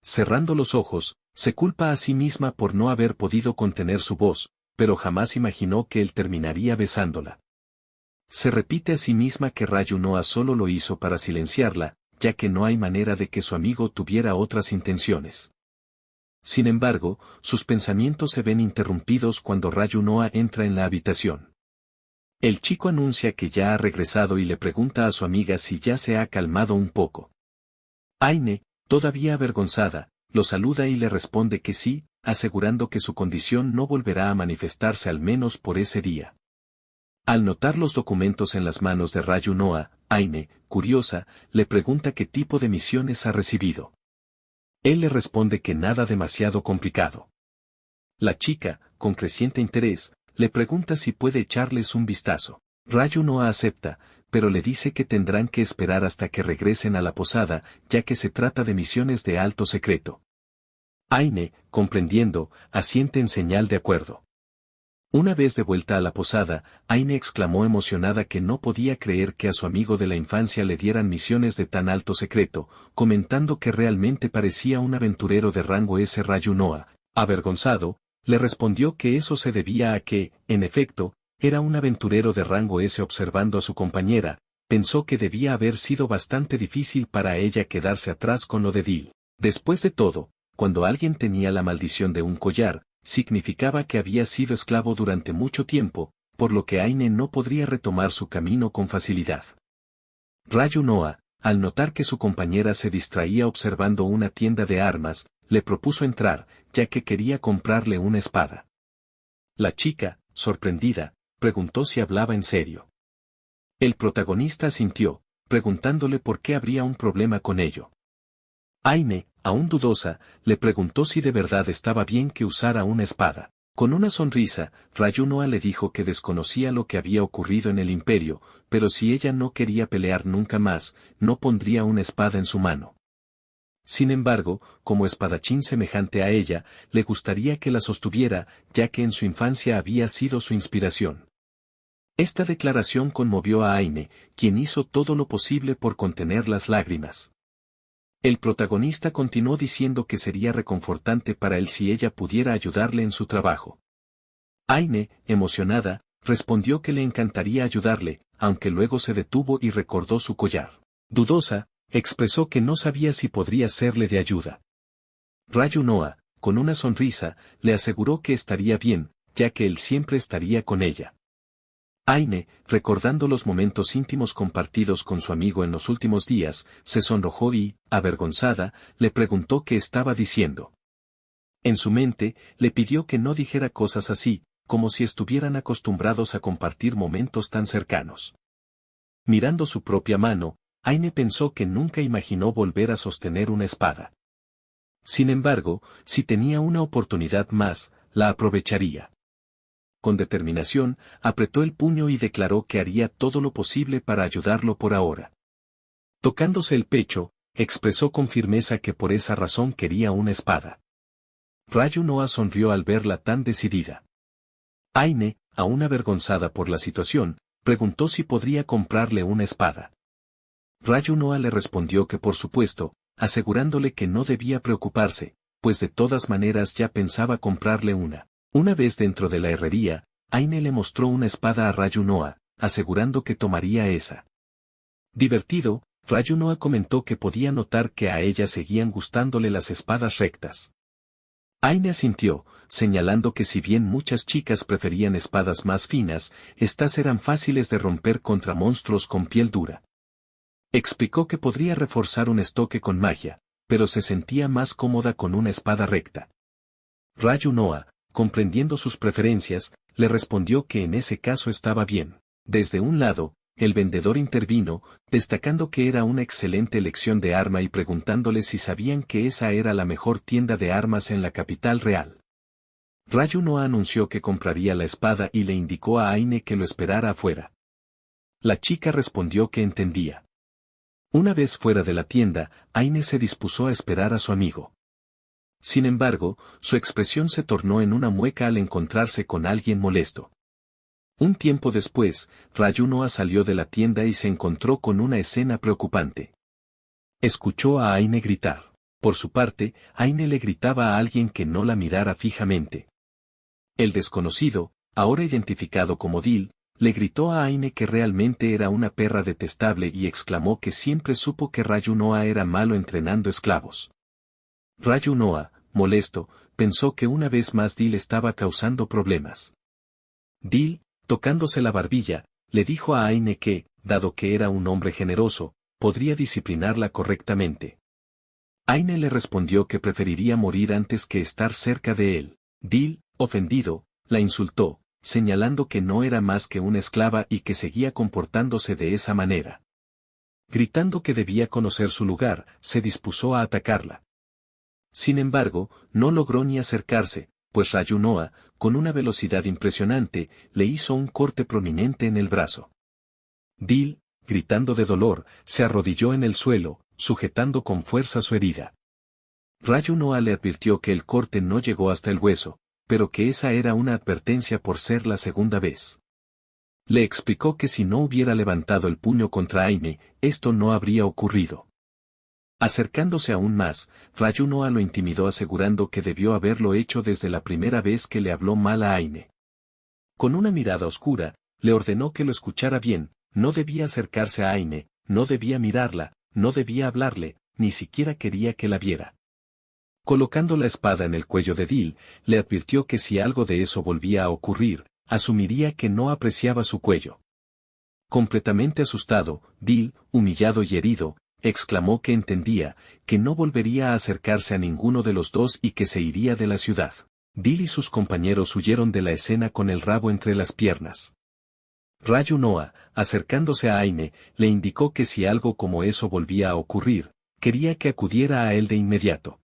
Cerrando los ojos, se culpa a sí misma por no haber podido contener su voz, pero jamás imaginó que él terminaría besándola. Se repite a sí misma que Ryunoa solo lo hizo para silenciarla, ya que no hay manera de que su amigo tuviera otras intenciones. Sin embargo, sus pensamientos se ven interrumpidos cuando Ryunoa entra en la habitación. El chico anuncia que ya ha regresado y le pregunta a su amiga si ya se ha calmado un poco. Aine, todavía avergonzada, lo saluda y le responde que sí, asegurando que su condición no volverá a manifestarse al menos por ese día. Al notar los documentos en las manos de Ryunoa, Aine, curiosa, le pregunta qué tipo de misiones ha recibido. Él le responde que nada demasiado complicado. La chica, con creciente interés, le pregunta si puede echarles un vistazo. Ryunoa acepta, pero le dice que tendrán que esperar hasta que regresen a la posada, ya que se trata de misiones de alto secreto. Aine, comprendiendo, asiente en señal de acuerdo. Una vez de vuelta a la posada, Aine exclamó emocionada que no podía creer que a su amigo de la infancia le dieran misiones de tan alto secreto, comentando que realmente parecía un aventurero de rango S. Ryunoa, avergonzado, le respondió que eso se debía a que, en efecto, era un aventurero de rango S. Observando a su compañera, pensó que debía haber sido bastante difícil para ella quedarse atrás con lo de Dil. Después de todo, cuando alguien tenía la maldición de un collar, significaba que había sido esclavo durante mucho tiempo, por lo que Aine no podría retomar su camino con facilidad. Ryunoa, al notar que su compañera se distraía observando una tienda de armas, le propuso entrar, ya que quería comprarle una espada. La chica, sorprendida, preguntó si hablaba en serio. El protagonista asintió, preguntándole por qué habría un problema con ello. Aine, aún dudosa, le preguntó si de verdad estaba bien que usara una espada. Con una sonrisa, Ryunoa le dijo que desconocía lo que había ocurrido en el imperio, pero si ella no quería pelear nunca más, no pondría una espada en su mano. Sin embargo, como espadachín semejante a ella, le gustaría que la sostuviera, ya que en su infancia había sido su inspiración. Esta declaración conmovió a Aine, quien hizo todo lo posible por contener las lágrimas. El protagonista continuó diciendo que sería reconfortante para él si ella pudiera ayudarle en su trabajo. Aine, emocionada, respondió que le encantaría ayudarle, aunque luego se detuvo y recordó su collar. Dudosa, expresó que no sabía si podría serle de ayuda. Ryunoa, con una sonrisa, le aseguró que estaría bien, ya que él siempre estaría con ella. Aine, recordando los momentos íntimos compartidos con su amigo en los últimos días, se sonrojó y, avergonzada, le preguntó qué estaba diciendo. En su mente, le pidió que no dijera cosas así, como si estuvieran acostumbrados a compartir momentos tan cercanos. Mirando su propia mano, Aine pensó que nunca imaginó volver a sostener una espada. Sin embargo, si tenía una oportunidad más, la aprovecharía. Con determinación, apretó el puño y declaró que haría todo lo posible para ayudarlo por ahora. Tocándose el pecho, expresó con firmeza que por esa razón quería una espada. Ryunoa sonrió al verla tan decidida. Aine, aún avergonzada por la situación, preguntó si podría comprarle una espada. Ryunoa le respondió que por supuesto, asegurándole que no debía preocuparse, pues de todas maneras ya pensaba comprarle una. Una vez dentro de la herrería, Aine le mostró una espada a Ryunoa, asegurando que tomaría esa. Divertido, Ryunoa comentó que podía notar que a ella seguían gustándole las espadas rectas. Aine asintió, señalando que si bien muchas chicas preferían espadas más finas, estas eran fáciles de romper contra monstruos con piel dura. Explicó que podría reforzar un estoque con magia, pero se sentía más cómoda con una espada recta. Ryunoa, comprendiendo sus preferencias, le respondió que en ese caso estaba bien. Desde un lado, el vendedor intervino, destacando que era una excelente elección de arma y preguntándole si sabían que esa era la mejor tienda de armas en la capital real. Rayunoa anunció que compraría la espada y le indicó a Aine que lo esperara afuera. La chica respondió que entendía. Una vez fuera de la tienda, Aine se dispuso a esperar a su amigo. Sin embargo, su expresión se tornó en una mueca al encontrarse con alguien molesto. Un tiempo después, Rayunoa salió de la tienda y se encontró con una escena preocupante. Escuchó a Aine gritar. Por su parte, Aine le gritaba a alguien que no la mirara fijamente. El desconocido, ahora identificado como Dil, le gritó a Aine que realmente era una perra detestable y exclamó que siempre supo que Rayunoa era malo entrenando esclavos. Rayunoa, molesto, pensó que una vez más Dil estaba causando problemas. Dil, tocándose la barbilla, le dijo a Aine que, dado que era un hombre generoso, podría disciplinarla correctamente. Aine le respondió que preferiría morir antes que estar cerca de él. Dil, ofendido, la insultó, señalando que no era más que una esclava y que seguía comportándose de esa manera. Gritando que debía conocer su lugar, se dispuso a atacarla. Sin embargo, no logró ni acercarse, pues Rayunoa, con una velocidad impresionante, le hizo un corte prominente en el brazo. Dil, gritando de dolor, se arrodilló en el suelo, sujetando con fuerza su herida. Rayunoa le advirtió que el corte no llegó hasta el hueso, pero que esa era una advertencia por ser la segunda vez. Le explicó que si no hubiera levantado el puño contra Aine, esto no habría ocurrido. Acercándose aún más, Rayunoa lo intimidó asegurando que debió haberlo hecho desde la primera vez que le habló mal a Aine. Con una mirada oscura, le ordenó que lo escuchara bien, no debía acercarse a Aine, no debía mirarla, no debía hablarle, ni siquiera quería que la viera. Colocando la espada en el cuello de Dil, le advirtió que si algo de eso volvía a ocurrir, asumiría que no apreciaba su cuello. Completamente asustado, Dil, humillado y herido, exclamó que entendía, que no volvería a acercarse a ninguno de los dos y que se iría de la ciudad. Dil y sus compañeros huyeron de la escena con el rabo entre las piernas. Rayunoa, acercándose a Aine, le indicó que si algo como eso volvía a ocurrir, quería que acudiera a él de inmediato.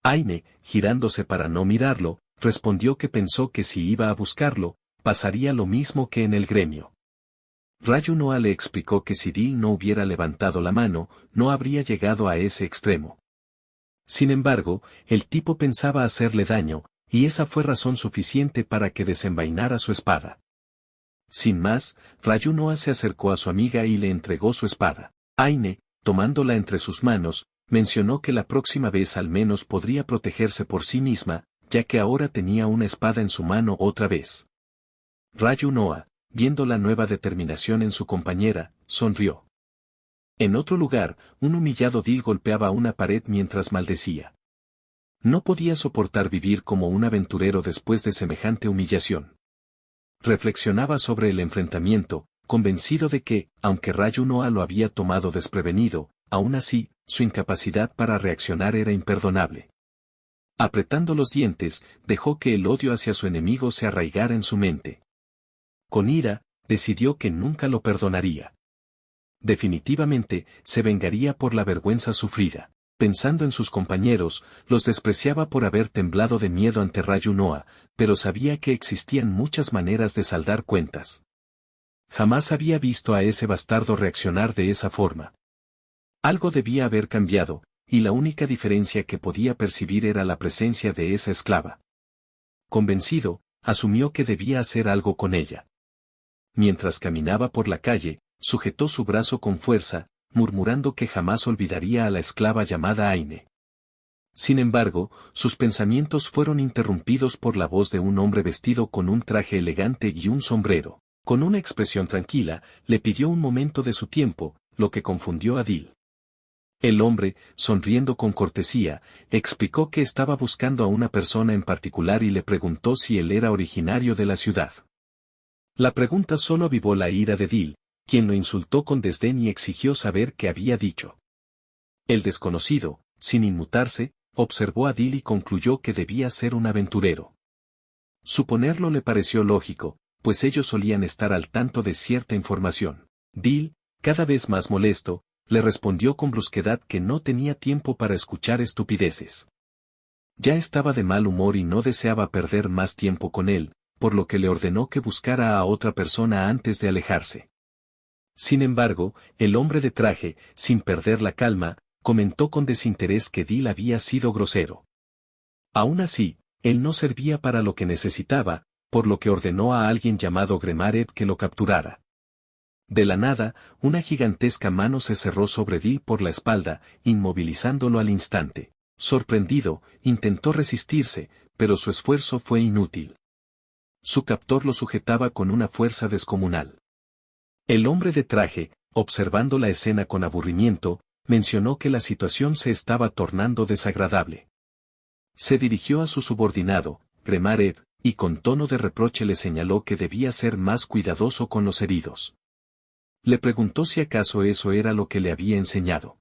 Aine, girándose para no mirarlo, respondió que pensó que si iba a buscarlo, pasaría lo mismo que en el gremio. Rayunoa le explicó que si Dil no hubiera levantado la mano, no habría llegado a ese extremo. Sin embargo, el tipo pensaba hacerle daño, y esa fue razón suficiente para que desenvainara su espada. Sin más, Rayunoa se acercó a su amiga y le entregó su espada. Aine, tomándola entre sus manos, mencionó que la próxima vez al menos podría protegerse por sí misma, ya que ahora tenía una espada en su mano otra vez. Rayunoa, viendo la nueva determinación en su compañera, sonrió. En otro lugar, un humillado Dil golpeaba una pared mientras maldecía. No podía soportar vivir como un aventurero después de semejante humillación. Reflexionaba sobre el enfrentamiento, convencido de que, aunque Rayunoa lo había tomado desprevenido, aún así, su incapacidad para reaccionar era imperdonable. Apretando los dientes, dejó que el odio hacia su enemigo se arraigara en su mente. Con ira, decidió que nunca lo perdonaría. Definitivamente, se vengaría por la vergüenza sufrida. Pensando en sus compañeros, los despreciaba por haber temblado de miedo ante Rayunoa, pero sabía que existían muchas maneras de saldar cuentas. Jamás había visto a ese bastardo reaccionar de esa forma. Algo debía haber cambiado, y la única diferencia que podía percibir era la presencia de esa esclava. Convencido, asumió que debía hacer algo con ella. Mientras caminaba por la calle, sujetó su brazo con fuerza, murmurando que jamás olvidaría a la esclava llamada Aine. Sin embargo, sus pensamientos fueron interrumpidos por la voz de un hombre vestido con un traje elegante y un sombrero. Con una expresión tranquila, le pidió un momento de su tiempo, lo que confundió a Dil. El hombre, sonriendo con cortesía, explicó que estaba buscando a una persona en particular y le preguntó si él era originario de la ciudad. La pregunta solo avivó la ira de Dil, quien lo insultó con desdén y exigió saber qué había dicho. El desconocido, sin inmutarse, observó a Dil y concluyó que debía ser un aventurero. Suponerlo le pareció lógico, pues ellos solían estar al tanto de cierta información. Dil, cada vez más molesto, le respondió con brusquedad que no tenía tiempo para escuchar estupideces. Ya estaba de mal humor y no deseaba perder más tiempo con él, por lo que le ordenó que buscara a otra persona antes de alejarse. Sin embargo, el hombre de traje, sin perder la calma, comentó con desinterés que Dil había sido grosero. Aún así, él no servía para lo que necesitaba, por lo que ordenó a alguien llamado Gremarev que lo capturara. De la nada, una gigantesca mano se cerró sobre Dil por la espalda, inmovilizándolo al instante. Sorprendido, intentó resistirse, pero su esfuerzo fue inútil. Su captor lo sujetaba con una fuerza descomunal. El hombre de traje, observando la escena con aburrimiento, mencionó que la situación se estaba tornando desagradable. Se dirigió a su subordinado, Gremarev, y con tono de reproche le señaló que debía ser más cuidadoso con los heridos. Le preguntó si acaso eso era lo que le había enseñado.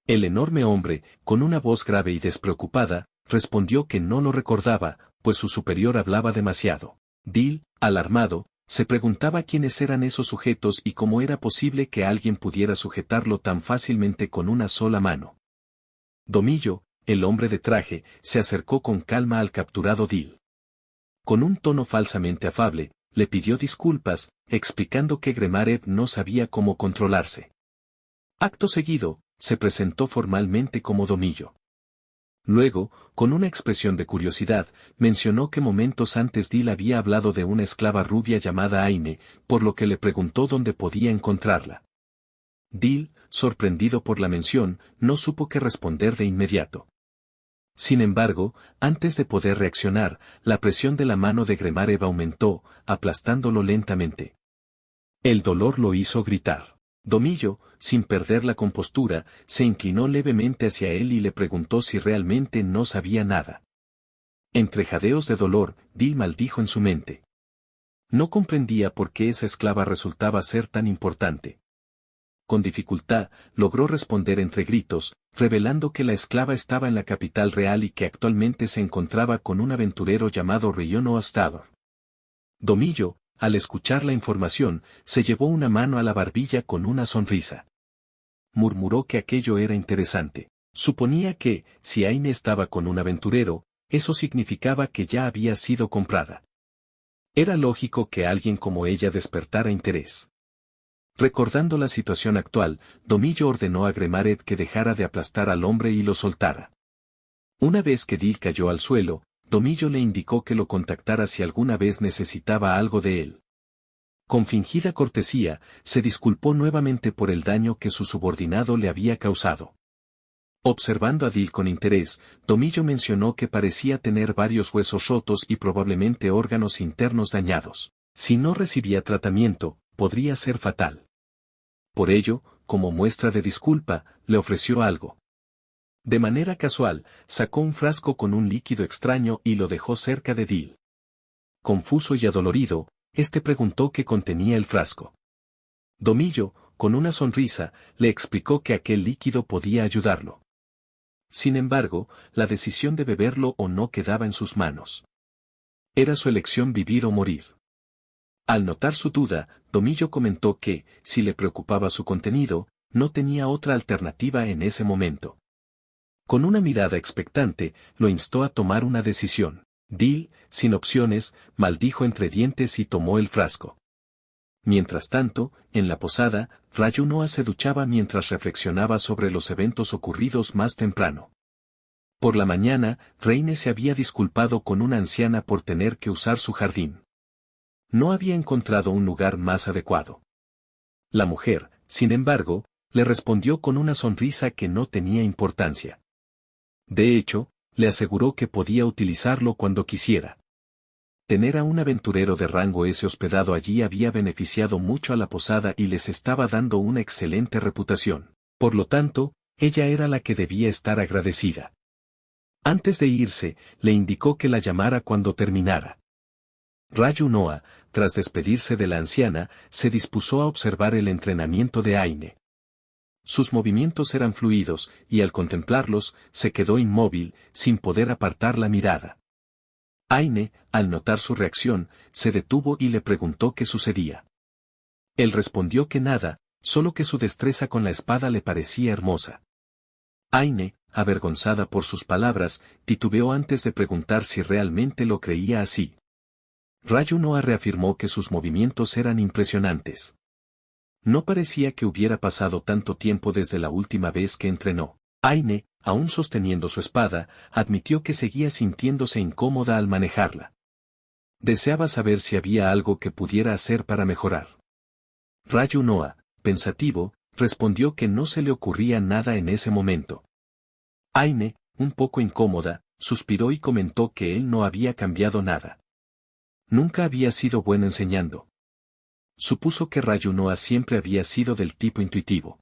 El enorme hombre, con una voz grave y despreocupada, respondió que no lo recordaba, pues su superior hablaba demasiado. Dil, alarmado, se preguntaba quiénes eran esos sujetos y cómo era posible que alguien pudiera sujetarlo tan fácilmente con una sola mano. Domillo, el hombre de traje, se acercó con calma al capturado Dil. Con un tono falsamente afable, le pidió disculpas, explicando que Gremarev no sabía cómo controlarse. Acto seguido, se presentó formalmente como Domillo. Luego, con una expresión de curiosidad, mencionó que momentos antes Dil había hablado de una esclava rubia llamada Aine, por lo que le preguntó dónde podía encontrarla. Dil, sorprendido por la mención, no supo qué responder de inmediato. Sin embargo, antes de poder reaccionar, la presión de la mano de Gremarev aumentó, aplastándolo lentamente. El dolor lo hizo gritar. Domillo, sin perder la compostura, se inclinó levemente hacia él y le preguntó si realmente no sabía nada. Entre jadeos de dolor, Dil maldijo en su mente. No comprendía por qué esa esclava resultaba ser tan importante. Con dificultad, logró responder entre gritos, revelando que la esclava estaba en la capital real y que actualmente se encontraba con un aventurero llamado Ryono Astador. Domillo, al escuchar la información, se llevó una mano a la barbilla con una sonrisa. Murmuró que aquello era interesante. Suponía que, si Aine estaba con un aventurero, eso significaba que ya había sido comprada. Era lógico que alguien como ella despertara interés. Recordando la situación actual, Domillo ordenó a Gremarev que dejara de aplastar al hombre y lo soltara. Una vez que Dil cayó al suelo, Domillo le indicó que lo contactara si alguna vez necesitaba algo de él. Con fingida cortesía, se disculpó nuevamente por el daño que su subordinado le había causado. Observando a Dil con interés, Domillo mencionó que parecía tener varios huesos rotos y probablemente órganos internos dañados. Si no recibía tratamiento, podría ser fatal. Por ello, como muestra de disculpa, le ofreció algo. De manera casual, sacó un frasco con un líquido extraño y lo dejó cerca de Dil. Confuso y adolorido, este preguntó qué contenía el frasco. Domillo, con una sonrisa, le explicó que aquel líquido podía ayudarlo. Sin embargo, la decisión de beberlo o no quedaba en sus manos. Era su elección vivir o morir. Al notar su duda, Domillo comentó que, si le preocupaba su contenido, no tenía otra alternativa en ese momento. Con una mirada expectante, lo instó a tomar una decisión. Dil, sin opciones, maldijo entre dientes y tomó el frasco. Mientras tanto, en la posada, Rayunoa se duchaba mientras reflexionaba sobre los eventos ocurridos más temprano. Por la mañana, Reine se había disculpado con una anciana por tener que usar su jardín. No había encontrado un lugar más adecuado. La mujer, sin embargo, le respondió con una sonrisa que no tenía importancia. De hecho, le aseguró que podía utilizarlo cuando quisiera. Tener a un aventurero de rango ese hospedado allí había beneficiado mucho a la posada y les estaba dando una excelente reputación. Por lo tanto, ella era la que debía estar agradecida. Antes de irse, le indicó que la llamara cuando terminara. Rayunoa, tras despedirse de la anciana, se dispuso a observar el entrenamiento de Aine. Sus movimientos eran fluidos, y al contemplarlos, se quedó inmóvil, sin poder apartar la mirada. Aine, al notar su reacción, se detuvo y le preguntó qué sucedía. Él respondió que nada, solo que su destreza con la espada le parecía hermosa. Aine, avergonzada por sus palabras, titubeó antes de preguntar si realmente lo creía así. Rayu Noa reafirmó que sus movimientos eran impresionantes. No parecía que hubiera pasado tanto tiempo desde la última vez que entrenó. Aine, aún sosteniendo su espada, admitió que seguía sintiéndose incómoda al manejarla. Deseaba saber si había algo que pudiera hacer para mejorar. Rayu Noa, pensativo, respondió que no se le ocurría nada en ese momento. Aine, un poco incómoda, suspiró y comentó que él no había cambiado nada. Nunca había sido bueno enseñando. Supuso que Rayu Noa siempre había sido del tipo intuitivo.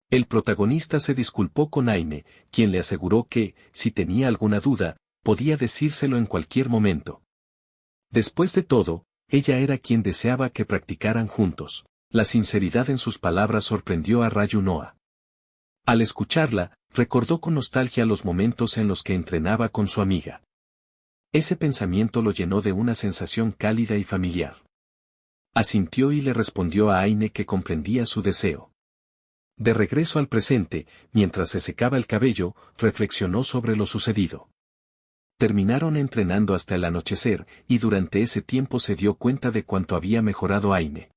El protagonista se disculpó con Aine, quien le aseguró que, si tenía alguna duda, podía decírselo en cualquier momento. Después de todo, ella era quien deseaba que practicaran juntos. La sinceridad en sus palabras sorprendió a Rayu Noa. Al escucharla, recordó con nostalgia los momentos en los que entrenaba con su amiga. Ese pensamiento lo llenó de una sensación cálida y familiar. Asintió y le respondió a Aine que comprendía su deseo. De regreso al presente, mientras se secaba el cabello, reflexionó sobre lo sucedido. Terminaron entrenando hasta el anochecer, y durante ese tiempo se dio cuenta de cuánto había mejorado Aine.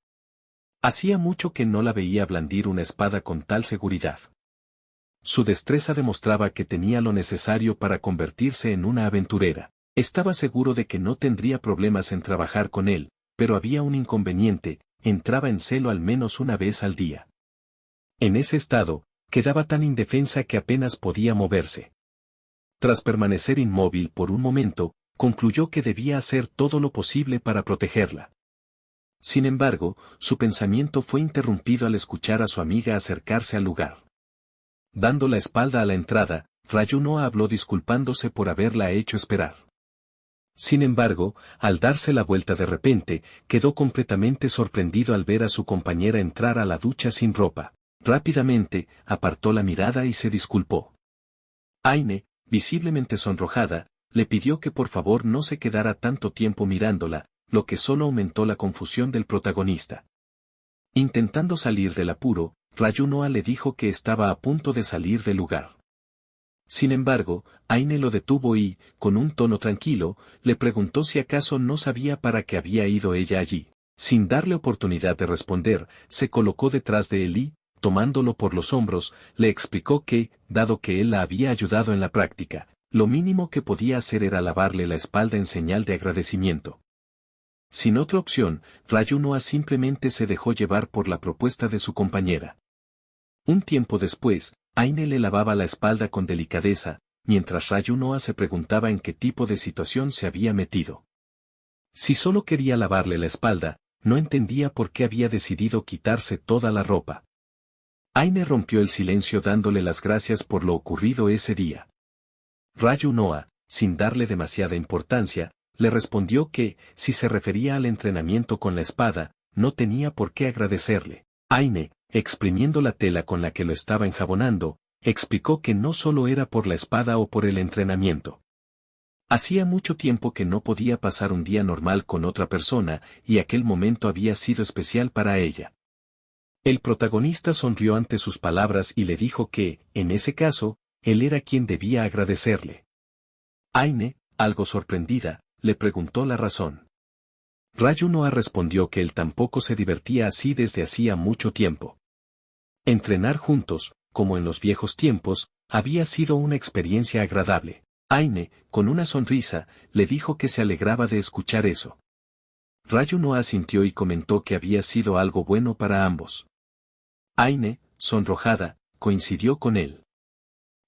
Hacía mucho que no la veía blandir una espada con tal seguridad. Su destreza demostraba que tenía lo necesario para convertirse en una aventurera. Estaba seguro de que no tendría problemas en trabajar con él, pero había un inconveniente: entraba en celo al menos una vez al día. En ese estado, quedaba tan indefensa que apenas podía moverse. Tras permanecer inmóvil por un momento, concluyó que debía hacer todo lo posible para protegerla. Sin embargo, su pensamiento fue interrumpido al escuchar a su amiga acercarse al lugar. Dando la espalda a la entrada, Rayu Noa habló disculpándose por haberla hecho esperar. Sin embargo, al darse la vuelta de repente, quedó completamente sorprendido al ver a su compañera entrar a la ducha sin ropa. Rápidamente, apartó la mirada y se disculpó. Aine, visiblemente sonrojada, le pidió que por favor no se quedara tanto tiempo mirándola, lo que solo aumentó la confusión del protagonista. Intentando salir del apuro, Rayu Noa le dijo que estaba a punto de salir del lugar. Sin embargo, Aine lo detuvo y, con un tono tranquilo, le preguntó si acaso no sabía para qué había ido ella allí. Sin darle oportunidad de responder, se colocó detrás de él y, tomándolo por los hombros, le explicó que, dado que él la había ayudado en la práctica, lo mínimo que podía hacer era lavarle la espalda en señal de agradecimiento. Sin otra opción, Rayu Noa simplemente se dejó llevar por la propuesta de su compañera. Un tiempo después, Aine le lavaba la espalda con delicadeza, mientras Rayu Noa se preguntaba en qué tipo de situación se había metido. Si solo quería lavarle la espalda, no entendía por qué había decidido quitarse toda la ropa. Aine rompió el silencio dándole las gracias por lo ocurrido ese día. Rayu Noa, sin darle demasiada importancia, le respondió que, si se refería al entrenamiento con la espada, no tenía por qué agradecerle. Aine, exprimiendo la tela con la que lo estaba enjabonando, explicó que no solo era por la espada o por el entrenamiento. Hacía mucho tiempo que no podía pasar un día normal con otra persona, y aquel momento había sido especial para ella. El protagonista sonrió ante sus palabras y le dijo que, en ese caso, él era quien debía agradecerle. Aine, algo sorprendida, le preguntó la razón. Rayu Noa respondió que él tampoco se divertía así desde hacía mucho tiempo. Entrenar juntos, como en los viejos tiempos, había sido una experiencia agradable. Aine, con una sonrisa, le dijo que se alegraba de escuchar eso. Rayu Noa asintió y comentó que había sido algo bueno para ambos. Aine, sonrojada, coincidió con él.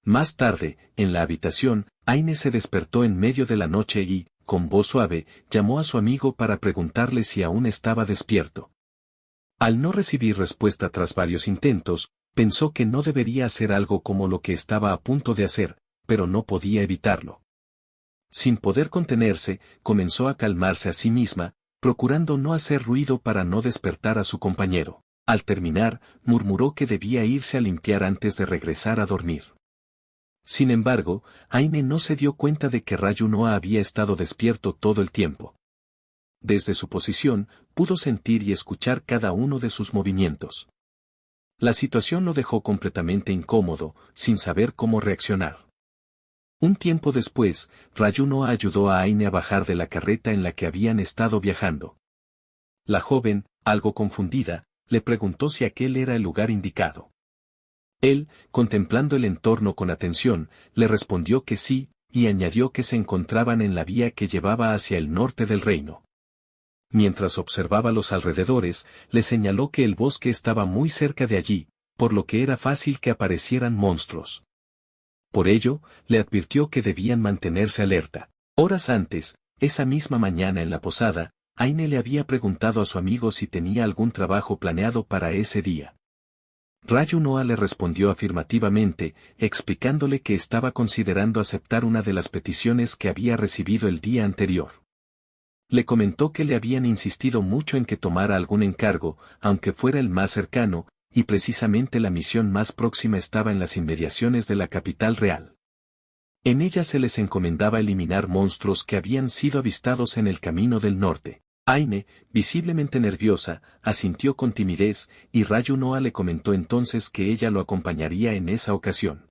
Más tarde, en la habitación, Aine se despertó en medio de la noche y, con voz suave, llamó a su amigo para preguntarle si aún estaba despierto. Al no recibir respuesta tras varios intentos, pensó que no debería hacer algo como lo que estaba a punto de hacer, pero no podía evitarlo. Sin poder contenerse, comenzó a calmarse a sí misma, procurando no hacer ruido para no despertar a su compañero. Al terminar, murmuró que debía irse a limpiar antes de regresar a dormir. Sin embargo, Aine no se dio cuenta de que Rayu Noa había estado despierto todo el tiempo. Desde su posición, pudo sentir y escuchar cada uno de sus movimientos. La situación lo dejó completamente incómodo, sin saber cómo reaccionar. Un tiempo después, Rayunoa ayudó a Aine a bajar de la carreta en la que habían estado viajando. La joven, algo confundida, le preguntó si aquel era el lugar indicado. Él, contemplando el entorno con atención, le respondió que sí, y añadió que se encontraban en la vía que llevaba hacia el norte del reino. Mientras observaba los alrededores, le señaló que el bosque estaba muy cerca de allí, por lo que era fácil que aparecieran monstruos. Por ello, le advirtió que debían mantenerse alerta. Horas antes, esa misma mañana en la posada, Aine le había preguntado a su amigo si tenía algún trabajo planeado para ese día. Rayunoa le respondió afirmativamente, explicándole que estaba considerando aceptar una de las peticiones que había recibido el día anterior. Le comentó que le habían insistido mucho en que tomara algún encargo, aunque fuera el más cercano, y precisamente la misión más próxima estaba en las inmediaciones de la capital real. En ella se les encomendaba eliminar monstruos que habían sido avistados en el camino del norte. Aine, visiblemente nerviosa, asintió con timidez, y Rayunoa le comentó entonces que ella lo acompañaría en esa ocasión.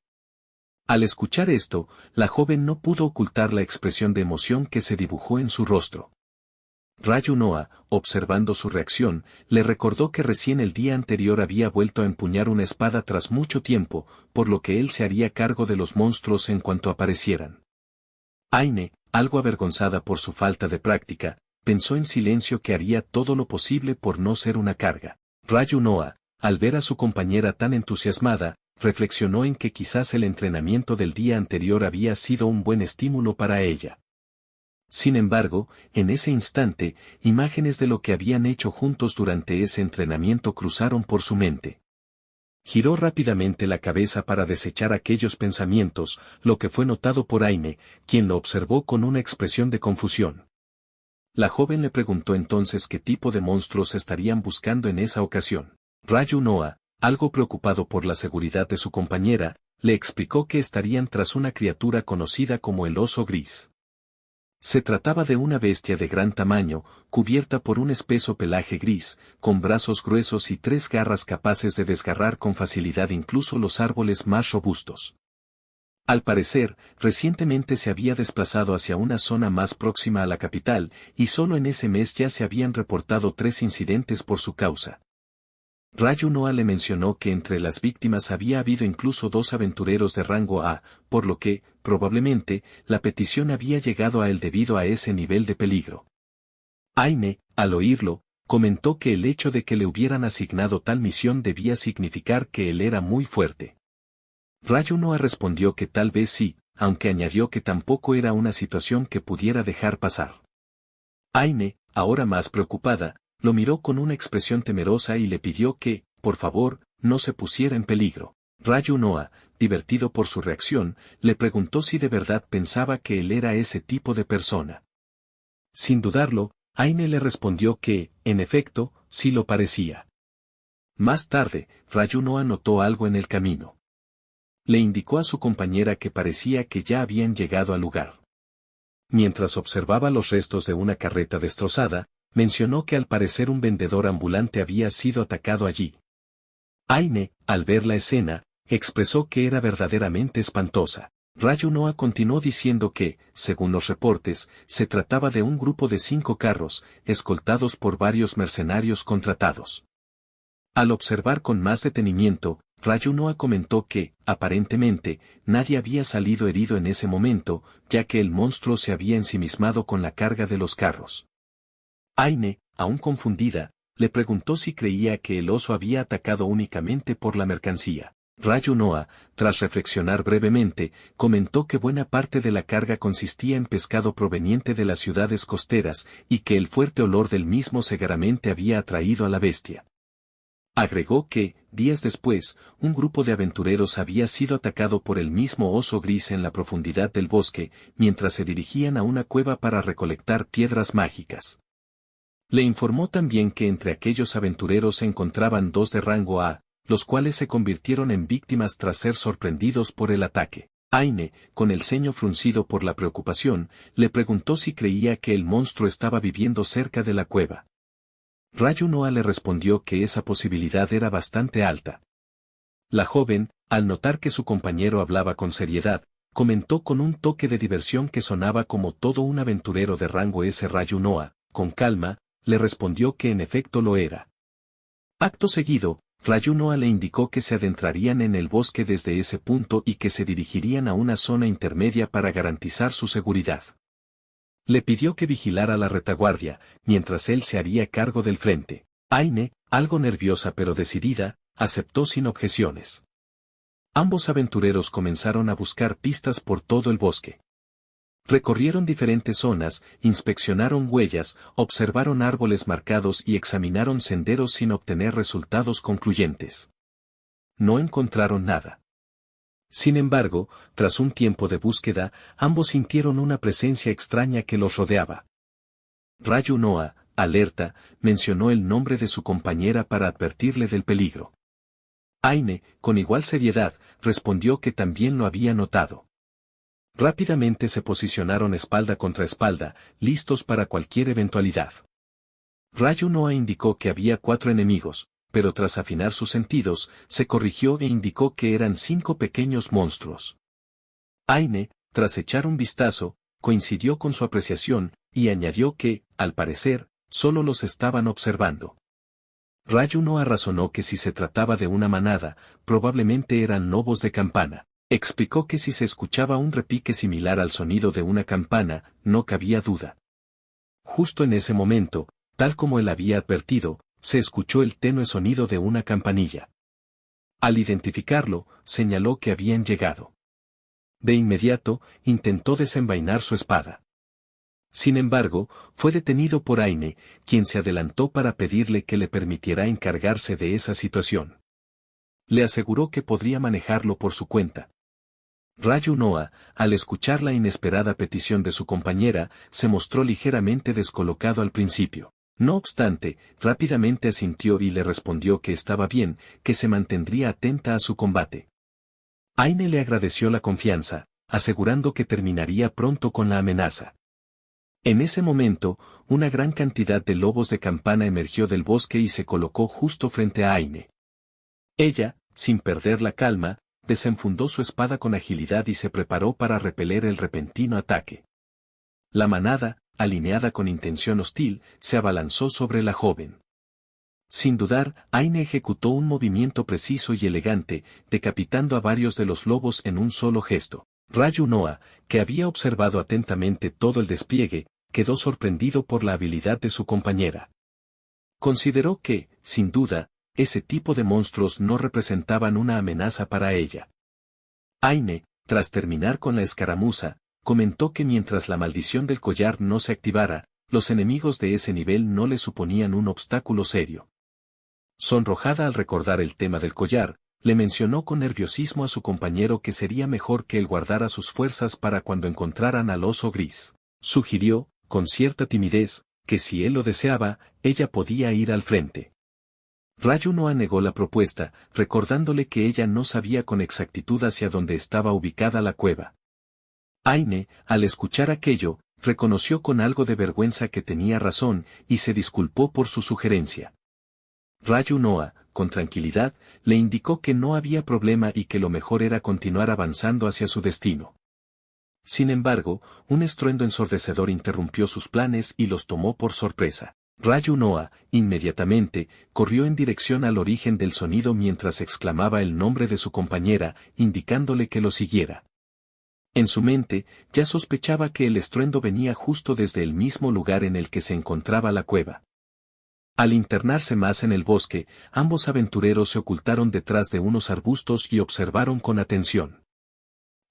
Al escuchar esto, la joven no pudo ocultar la expresión de emoción que se dibujó en su rostro. Rayunoa, observando su reacción, le recordó que recién el día anterior había vuelto a empuñar una espada tras mucho tiempo, por lo que él se haría cargo de los monstruos en cuanto aparecieran. Aine, algo avergonzada por su falta de práctica, pensó en silencio que haría todo lo posible por no ser una carga. Rayunoa, al ver a su compañera tan entusiasmada, reflexionó en que quizás el entrenamiento del día anterior había sido un buen estímulo para ella. Sin embargo, en ese instante, imágenes de lo que habían hecho juntos durante ese entrenamiento cruzaron por su mente. Giró rápidamente la cabeza para desechar aquellos pensamientos, lo que fue notado por Aine, quien lo observó con una expresión de confusión. La joven le preguntó entonces qué tipo de monstruos estarían buscando en esa ocasión. Rayunoa, algo preocupado por la seguridad de su compañera, le explicó que estarían tras una criatura conocida como el oso gris. Se trataba de una bestia de gran tamaño, cubierta por un espeso pelaje gris, con brazos gruesos y 3 garras capaces de desgarrar con facilidad incluso los árboles más robustos. Al parecer, recientemente se había desplazado hacia una zona más próxima a la capital, y solo en ese mes ya se habían reportado 3 incidentes por su causa. Rayunoa le mencionó que entre las víctimas había habido incluso 2 aventureros de rango A, por lo que, probablemente, la petición había llegado a él debido a ese nivel de peligro. Aine, al oírlo, comentó que el hecho de que le hubieran asignado tal misión debía significar que él era muy fuerte. Rayunoa respondió que tal vez sí, aunque añadió que tampoco era una situación que pudiera dejar pasar. Aine, ahora más preocupada, lo miró con una expresión temerosa y le pidió que, por favor, no se pusiera en peligro. Rayunoa, divertido por su reacción, le preguntó si de verdad pensaba que él era ese tipo de persona. Sin dudarlo, Aine le respondió que, en efecto, sí lo parecía. Más tarde, Rayunoa notó algo en el camino. Le indicó a su compañera que parecía que ya habían llegado al lugar. Mientras observaba los restos de una carreta destrozada, mencionó que al parecer un vendedor ambulante había sido atacado allí. Aine, al ver la escena, expresó que era verdaderamente espantosa. Rayunoa continuó diciendo que, según los reportes, se trataba de un grupo de 5 carros, escoltados por varios mercenarios contratados. Al observar con más detenimiento, Rayunoa comentó que, aparentemente, nadie había salido herido en ese momento, ya que el monstruo se había ensimismado con la carga de los carros. Aine, aún confundida, le preguntó si creía que el oso había atacado únicamente por la mercancía. Rayunoa, tras reflexionar brevemente, comentó que buena parte de la carga consistía en pescado proveniente de las ciudades costeras, y que el fuerte olor del mismo seguramente había atraído a la bestia. Agregó que, días después, un grupo de aventureros había sido atacado por el mismo oso gris en la profundidad del bosque, mientras se dirigían a una cueva para recolectar piedras mágicas. Le informó también que entre aquellos aventureros se encontraban 2 de rango A, los cuales se convirtieron en víctimas tras ser sorprendidos por el ataque. Aine, con el ceño fruncido por la preocupación, le preguntó si creía que el monstruo estaba viviendo cerca de la cueva. Rayunoa le respondió que esa posibilidad era bastante alta. La joven, al notar que su compañero hablaba con seriedad, comentó con un toque de diversión que sonaba como todo un aventurero de rango S. Rayunoa, con calma, le respondió que en efecto lo era. Acto seguido, Rayunoa le indicó que se adentrarían en el bosque desde ese punto y que se dirigirían a una zona intermedia para garantizar su seguridad. Le pidió que vigilara la retaguardia, mientras él se haría cargo del frente. Aine, algo nerviosa pero decidida, aceptó sin objeciones. Ambos aventureros comenzaron a buscar pistas por todo el bosque. Recorrieron diferentes zonas, inspeccionaron huellas, observaron árboles marcados y examinaron senderos sin obtener resultados concluyentes. No encontraron nada. Sin embargo, tras un tiempo de búsqueda, ambos sintieron una presencia extraña que los rodeaba. Rayunoa, alerta, mencionó el nombre de su compañera para advertirle del peligro. Aine, con igual seriedad, respondió que también lo había notado. Rápidamente se posicionaron espalda contra espalda, listos para cualquier eventualidad. Rayunoa indicó que había 4 enemigos, pero tras afinar sus sentidos, se corrigió e indicó que eran 5 pequeños monstruos. Aine, tras echar un vistazo, coincidió con su apreciación, y añadió que, al parecer, solo los estaban observando. Rayunoa razonó que si se trataba de una manada, probablemente eran lobos de campana. Explicó que si se escuchaba un repique similar al sonido de una campana, no cabía duda. Justo en ese momento, tal como él había advertido, se escuchó el tenue sonido de una campanilla. Al identificarlo, señaló que habían llegado. De inmediato, intentó desenvainar su espada. Sin embargo, fue detenido por Aine, quien se adelantó para pedirle que le permitiera encargarse de esa situación. Le aseguró que podría manejarlo por su cuenta. Rayunoa, al escuchar la inesperada petición de su compañera, se mostró ligeramente descolocado al principio. No obstante, rápidamente asintió y le respondió que estaba bien, que se mantendría atenta a su combate. Aine le agradeció la confianza, asegurando que terminaría pronto con la amenaza. En ese momento, una gran cantidad de lobos de campana emergió del bosque y se colocó justo frente a Aine. Ella, sin perder la calma, desenfundó su espada con agilidad y se preparó para repeler el repentino ataque. La manada, alineada con intención hostil, se abalanzó sobre la joven. Sin dudar, Aine ejecutó un movimiento preciso y elegante, decapitando a varios de los lobos en un solo gesto. Rayunoa, que había observado atentamente todo el despliegue, quedó sorprendido por la habilidad de su compañera. Consideró que, sin duda, ese tipo de monstruos no representaban una amenaza para ella. Aine, tras terminar con la escaramuza, comentó que mientras la maldición del collar no se activara, los enemigos de ese nivel no le suponían un obstáculo serio. Sonrojada al recordar el tema del collar, le mencionó con nerviosismo a su compañero que sería mejor que él guardara sus fuerzas para cuando encontraran al oso gris. Sugirió, con cierta timidez, que si él lo deseaba, ella podía ir al frente. Rayunoa negó la propuesta, recordándole que ella no sabía con exactitud hacia dónde estaba ubicada la cueva. Aine, al escuchar aquello, reconoció con algo de vergüenza que tenía razón y se disculpó por su sugerencia. Rayunoa, con tranquilidad, le indicó que no había problema y que lo mejor era continuar avanzando hacia su destino. Sin embargo, un estruendo ensordecedor interrumpió sus planes y los tomó por sorpresa. Rayunoa, inmediatamente, corrió en dirección al origen del sonido mientras exclamaba el nombre de su compañera, indicándole que lo siguiera. En su mente, ya sospechaba que el estruendo venía justo desde el mismo lugar en el que se encontraba la cueva. Al internarse más en el bosque, ambos aventureros se ocultaron detrás de unos arbustos y observaron con atención.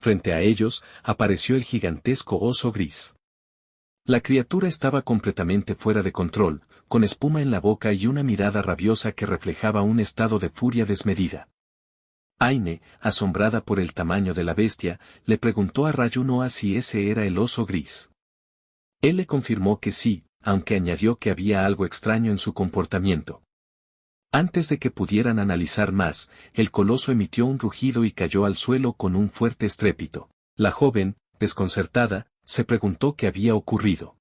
Frente a ellos, apareció el gigantesco oso gris. La criatura estaba completamente fuera de control, con espuma en la boca y una mirada rabiosa que reflejaba un estado de furia desmedida. Aine, asombrada por el tamaño de la bestia, le preguntó a Rayunoa si ese era el oso gris. Él le confirmó que sí, aunque añadió que había algo extraño en su comportamiento. Antes de que pudieran analizar más, el coloso emitió un rugido y cayó al suelo con un fuerte estrépito. La joven, desconcertada, se preguntó qué había ocurrido.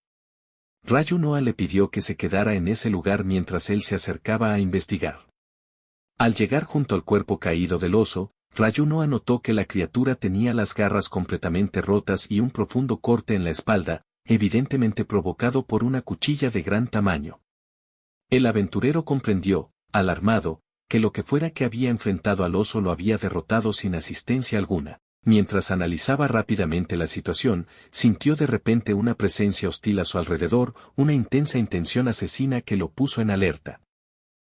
Rayunoa le pidió que se quedara en ese lugar mientras él se acercaba a investigar. Al llegar junto al cuerpo caído del oso, Rayunoa notó que la criatura tenía las garras completamente rotas y un profundo corte en la espalda, evidentemente provocado por una cuchilla de gran tamaño. El aventurero comprendió, alarmado, que lo que fuera que había enfrentado al oso lo había derrotado sin asistencia alguna. Mientras analizaba rápidamente la situación, sintió de repente una presencia hostil a su alrededor, una intensa intención asesina que lo puso en alerta.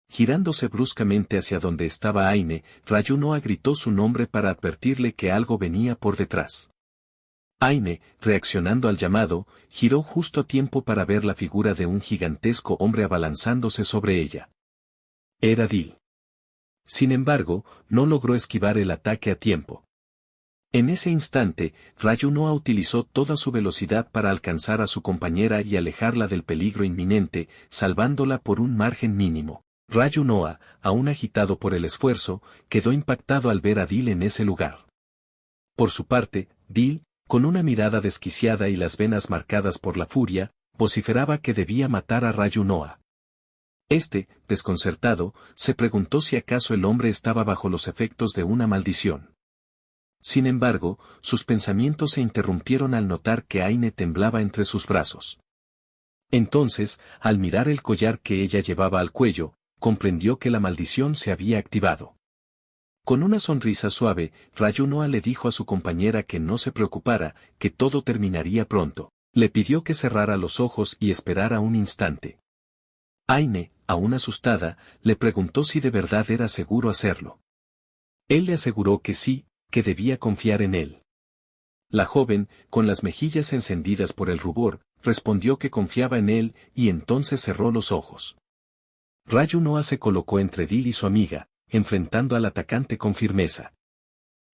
Girándose bruscamente hacia donde estaba Aine, Rayunoa gritó su nombre para advertirle que algo venía por detrás. Aine, reaccionando al llamado, giró justo a tiempo para ver la figura de un gigantesco hombre abalanzándose sobre ella. Era Dil. Sin embargo, no logró esquivar el ataque a tiempo. En ese instante, Rayunoa utilizó toda su velocidad para alcanzar a su compañera y alejarla del peligro inminente, salvándola por un margen mínimo. Rayunoa, aún agitado por el esfuerzo, quedó impactado al ver a Dil en ese lugar. Por su parte, Dil, con una mirada desquiciada y las venas marcadas por la furia, vociferaba que debía matar a Rayunoa. Este, desconcertado, se preguntó si acaso el hombre estaba bajo los efectos de una maldición. Sin embargo, sus pensamientos se interrumpieron al notar que Aine temblaba entre sus brazos. Entonces, al mirar el collar que ella llevaba al cuello, comprendió que la maldición se había activado. Con una sonrisa suave, Rayunoa le dijo a su compañera que no se preocupara, que todo terminaría pronto. Le pidió que cerrara los ojos y esperara un instante. Aine, aún asustada, le preguntó si de verdad era seguro hacerlo. Él le aseguró que sí, que debía confiar en él. La joven, con las mejillas encendidas por el rubor, respondió que confiaba en él y entonces cerró los ojos. Rayunoa se colocó entre Dil y su amiga, enfrentando al atacante con firmeza.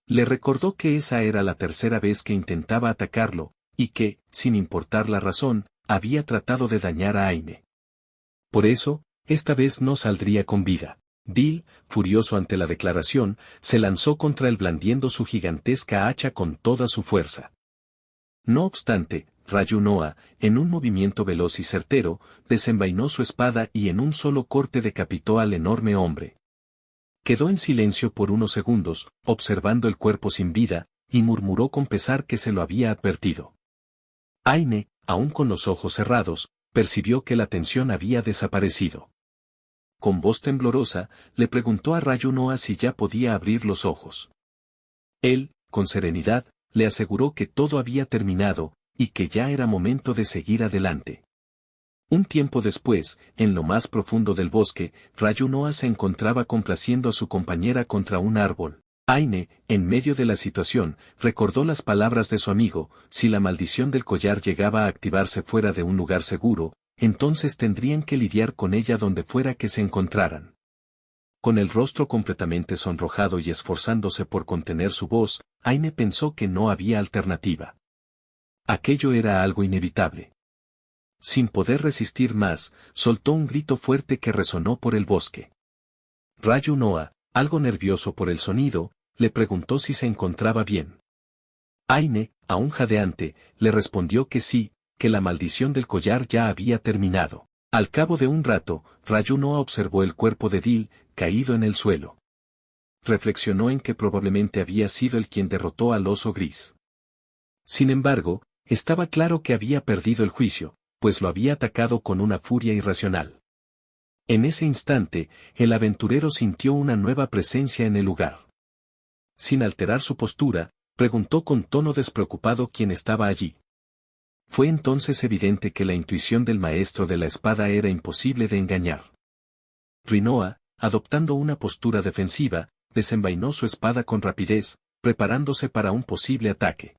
Le recordó que esa era la tercera vez que intentaba atacarlo, y que, sin importar la razón, había tratado de dañar a Aine. Por eso, esta vez no saldría con vida. Dil, furioso ante la declaración, se lanzó contra él blandiendo su gigantesca hacha con toda su fuerza. No obstante, Rayunoa, en un movimiento veloz y certero, desenvainó su espada y en un solo corte decapitó al enorme hombre. Quedó en silencio por unos segundos, observando el cuerpo sin vida, y murmuró con pesar que se lo había advertido. Aine, aún con los ojos cerrados, percibió que la tensión había desaparecido. Con voz temblorosa, le preguntó a Rayunoa si ya podía abrir los ojos. Él, con serenidad, le aseguró que todo había terminado, y que ya era momento de seguir adelante. Un tiempo después, en lo más profundo del bosque, Rayunoa se encontraba complaciendo a su compañera contra un árbol. Aine, en medio de la situación, recordó las palabras de su amigo: si la maldición del collar llegaba a activarse fuera de un lugar seguro, entonces tendrían que lidiar con ella donde fuera que se encontraran. Con el rostro completamente sonrojado y esforzándose por contener su voz, Aine pensó que no había alternativa. Aquello era algo inevitable. Sin poder resistir más, soltó un grito fuerte que resonó por el bosque. Rayunoa, algo nervioso por el sonido, le preguntó si se encontraba bien. Aine, aún jadeante, le respondió que sí, que la maldición del collar ya había terminado. Al cabo de un rato, Rayunoa observó el cuerpo de Dil, caído en el suelo. Reflexionó en que probablemente había sido él quien derrotó al oso gris. Sin embargo, estaba claro que había perdido el juicio, pues lo había atacado con una furia irracional. En ese instante, el aventurero sintió una nueva presencia en el lugar. Sin alterar su postura, preguntó con tono despreocupado quién estaba allí. Fue entonces evidente que la intuición del maestro de la espada era imposible de engañar. Rinoa, adoptando una postura defensiva, desenvainó su espada con rapidez, preparándose para un posible ataque.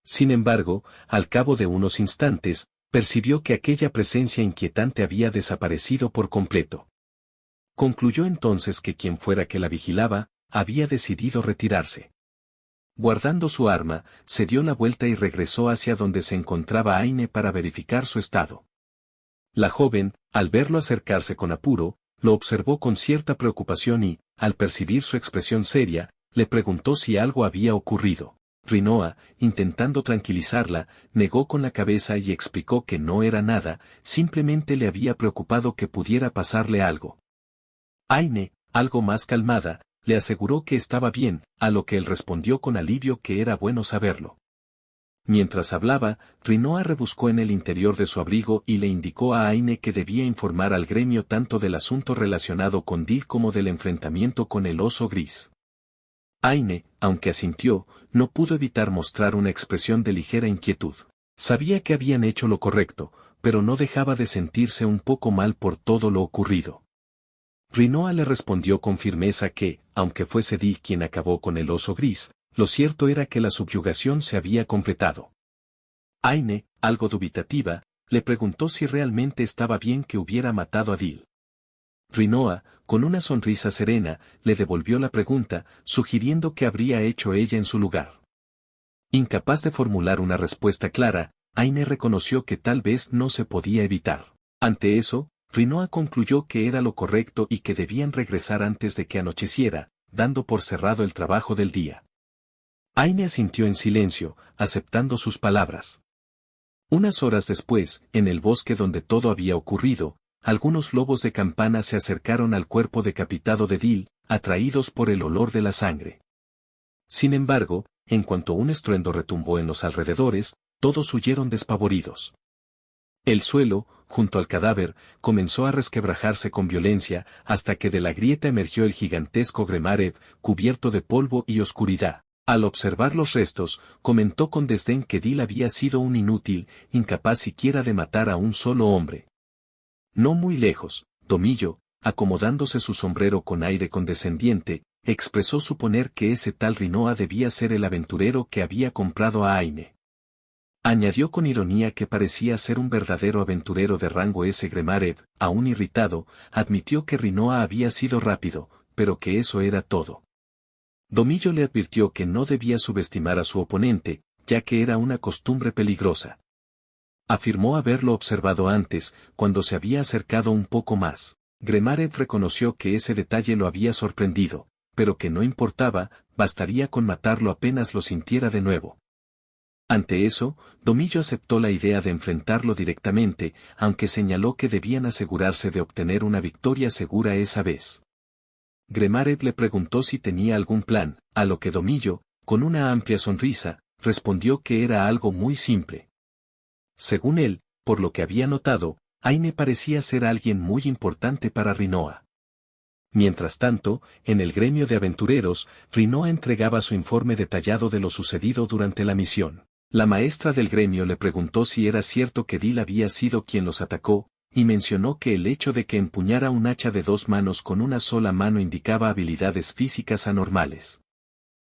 Sin embargo, al cabo de unos instantes, percibió que aquella presencia inquietante había desaparecido por completo. Concluyó entonces que quien fuera que la vigilaba, había decidido retirarse. Guardando su arma, se dio la vuelta y regresó hacia donde se encontraba Aine para verificar su estado. La joven, al verlo acercarse con apuro, lo observó con cierta preocupación y, al percibir su expresión seria, le preguntó si algo había ocurrido. Rinoa, intentando tranquilizarla, negó con la cabeza y explicó que no era nada, simplemente le había preocupado que pudiera pasarle algo. Aine, algo más calmada, le aseguró que estaba bien, a lo que él respondió con alivio que era bueno saberlo. Mientras hablaba, Rinoa rebuscó en el interior de su abrigo y le indicó a Aine que debía informar al gremio tanto del asunto relacionado con Dil como del enfrentamiento con el oso gris. Aine, aunque asintió, no pudo evitar mostrar una expresión de ligera inquietud. Sabía que habían hecho lo correcto, pero no dejaba de sentirse un poco mal por todo lo ocurrido. Rinoa le respondió con firmeza que, aunque fuese Dil quien acabó con el oso gris, lo cierto era que la subyugación se había completado. Aine, algo dubitativa, le preguntó si realmente estaba bien que hubiera matado a Dil. Rinoa, con una sonrisa serena, le devolvió la pregunta, sugiriendo que habría hecho ella en su lugar. Incapaz de formular una respuesta clara, Aine reconoció que tal vez no se podía evitar. Ante eso, Rinoa concluyó que era lo correcto y que debían regresar antes de que anocheciera, dando por cerrado el trabajo del día. Aine asintió en silencio, aceptando sus palabras. Unas horas después, en el bosque donde todo había ocurrido, algunos lobos de campana se acercaron al cuerpo decapitado de Dil, atraídos por el olor de la sangre. Sin embargo, en cuanto un estruendo retumbó en los alrededores, todos huyeron despavoridos. El suelo, junto al cadáver, comenzó a resquebrajarse con violencia, hasta que de la grieta emergió el gigantesco Gremareb, cubierto de polvo y oscuridad. Al observar los restos, comentó con desdén que Dil había sido un inútil, incapaz siquiera de matar a un solo hombre. No muy lejos, Domillo, acomodándose su sombrero con aire condescendiente, expresó suponer que ese tal Rinoa debía ser el aventurero que había comprado a Aine. Añadió con ironía que parecía ser un verdadero aventurero de rango S. Gremareb, aún irritado, admitió que Rinoa había sido rápido, pero que eso era todo. Domillo le advirtió que no debía subestimar a su oponente, ya que era una costumbre peligrosa. Afirmó haberlo observado antes, cuando se había acercado un poco más. Gremareb reconoció que ese detalle lo había sorprendido, pero que no importaba, bastaría con matarlo apenas lo sintiera de nuevo. Ante eso, Domillo aceptó la idea de enfrentarlo directamente, aunque señaló que debían asegurarse de obtener una victoria segura esa vez. Gremareb le preguntó si tenía algún plan, a lo que Domillo, con una amplia sonrisa, respondió que era algo muy simple. Según él, por lo que había notado, Aine parecía ser alguien muy importante para Rinoa. Mientras tanto, en el gremio de aventureros, Rinoa entregaba su informe detallado de lo sucedido durante la misión. La maestra del gremio le preguntó si era cierto que Dil había sido quien los atacó, y mencionó que el hecho de que empuñara un hacha de 2 manos con una sola mano indicaba habilidades físicas anormales.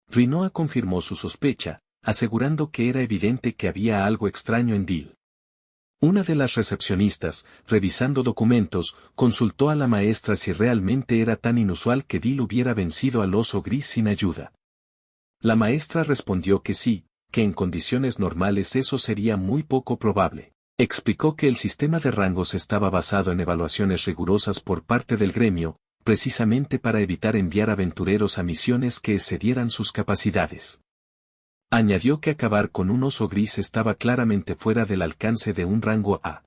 Rinoa confirmó su sospecha, asegurando que era evidente que había algo extraño en Dil. Una de las recepcionistas, revisando documentos, consultó a la maestra si realmente era tan inusual que Dil hubiera vencido al oso gris sin ayuda. La maestra respondió que sí, que en condiciones normales eso sería muy poco probable. Explicó que el sistema de rangos estaba basado en evaluaciones rigurosas por parte del gremio, precisamente para evitar enviar aventureros a misiones que excedieran sus capacidades. Añadió que acabar con un oso gris estaba claramente fuera del alcance de un rango A.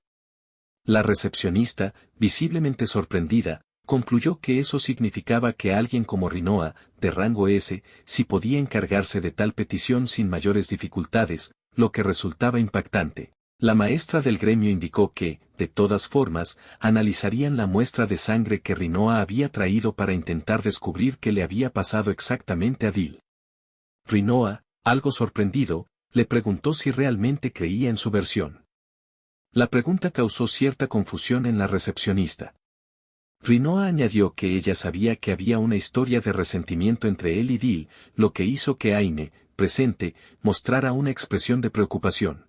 La recepcionista, visiblemente sorprendida, concluyó que eso significaba que alguien como Rinoa, de rango S, sí podía encargarse de tal petición sin mayores dificultades, lo que resultaba impactante. La maestra del gremio indicó que, de todas formas, analizarían la muestra de sangre que Rinoa había traído para intentar descubrir qué le había pasado exactamente a Dil. Rinoa, algo sorprendido, le preguntó si realmente creía en su versión. La pregunta causó cierta confusión en la recepcionista. Rinoa añadió que ella sabía que había una historia de resentimiento entre él y Dil, lo que hizo que Aine, presente, mostrara una expresión de preocupación.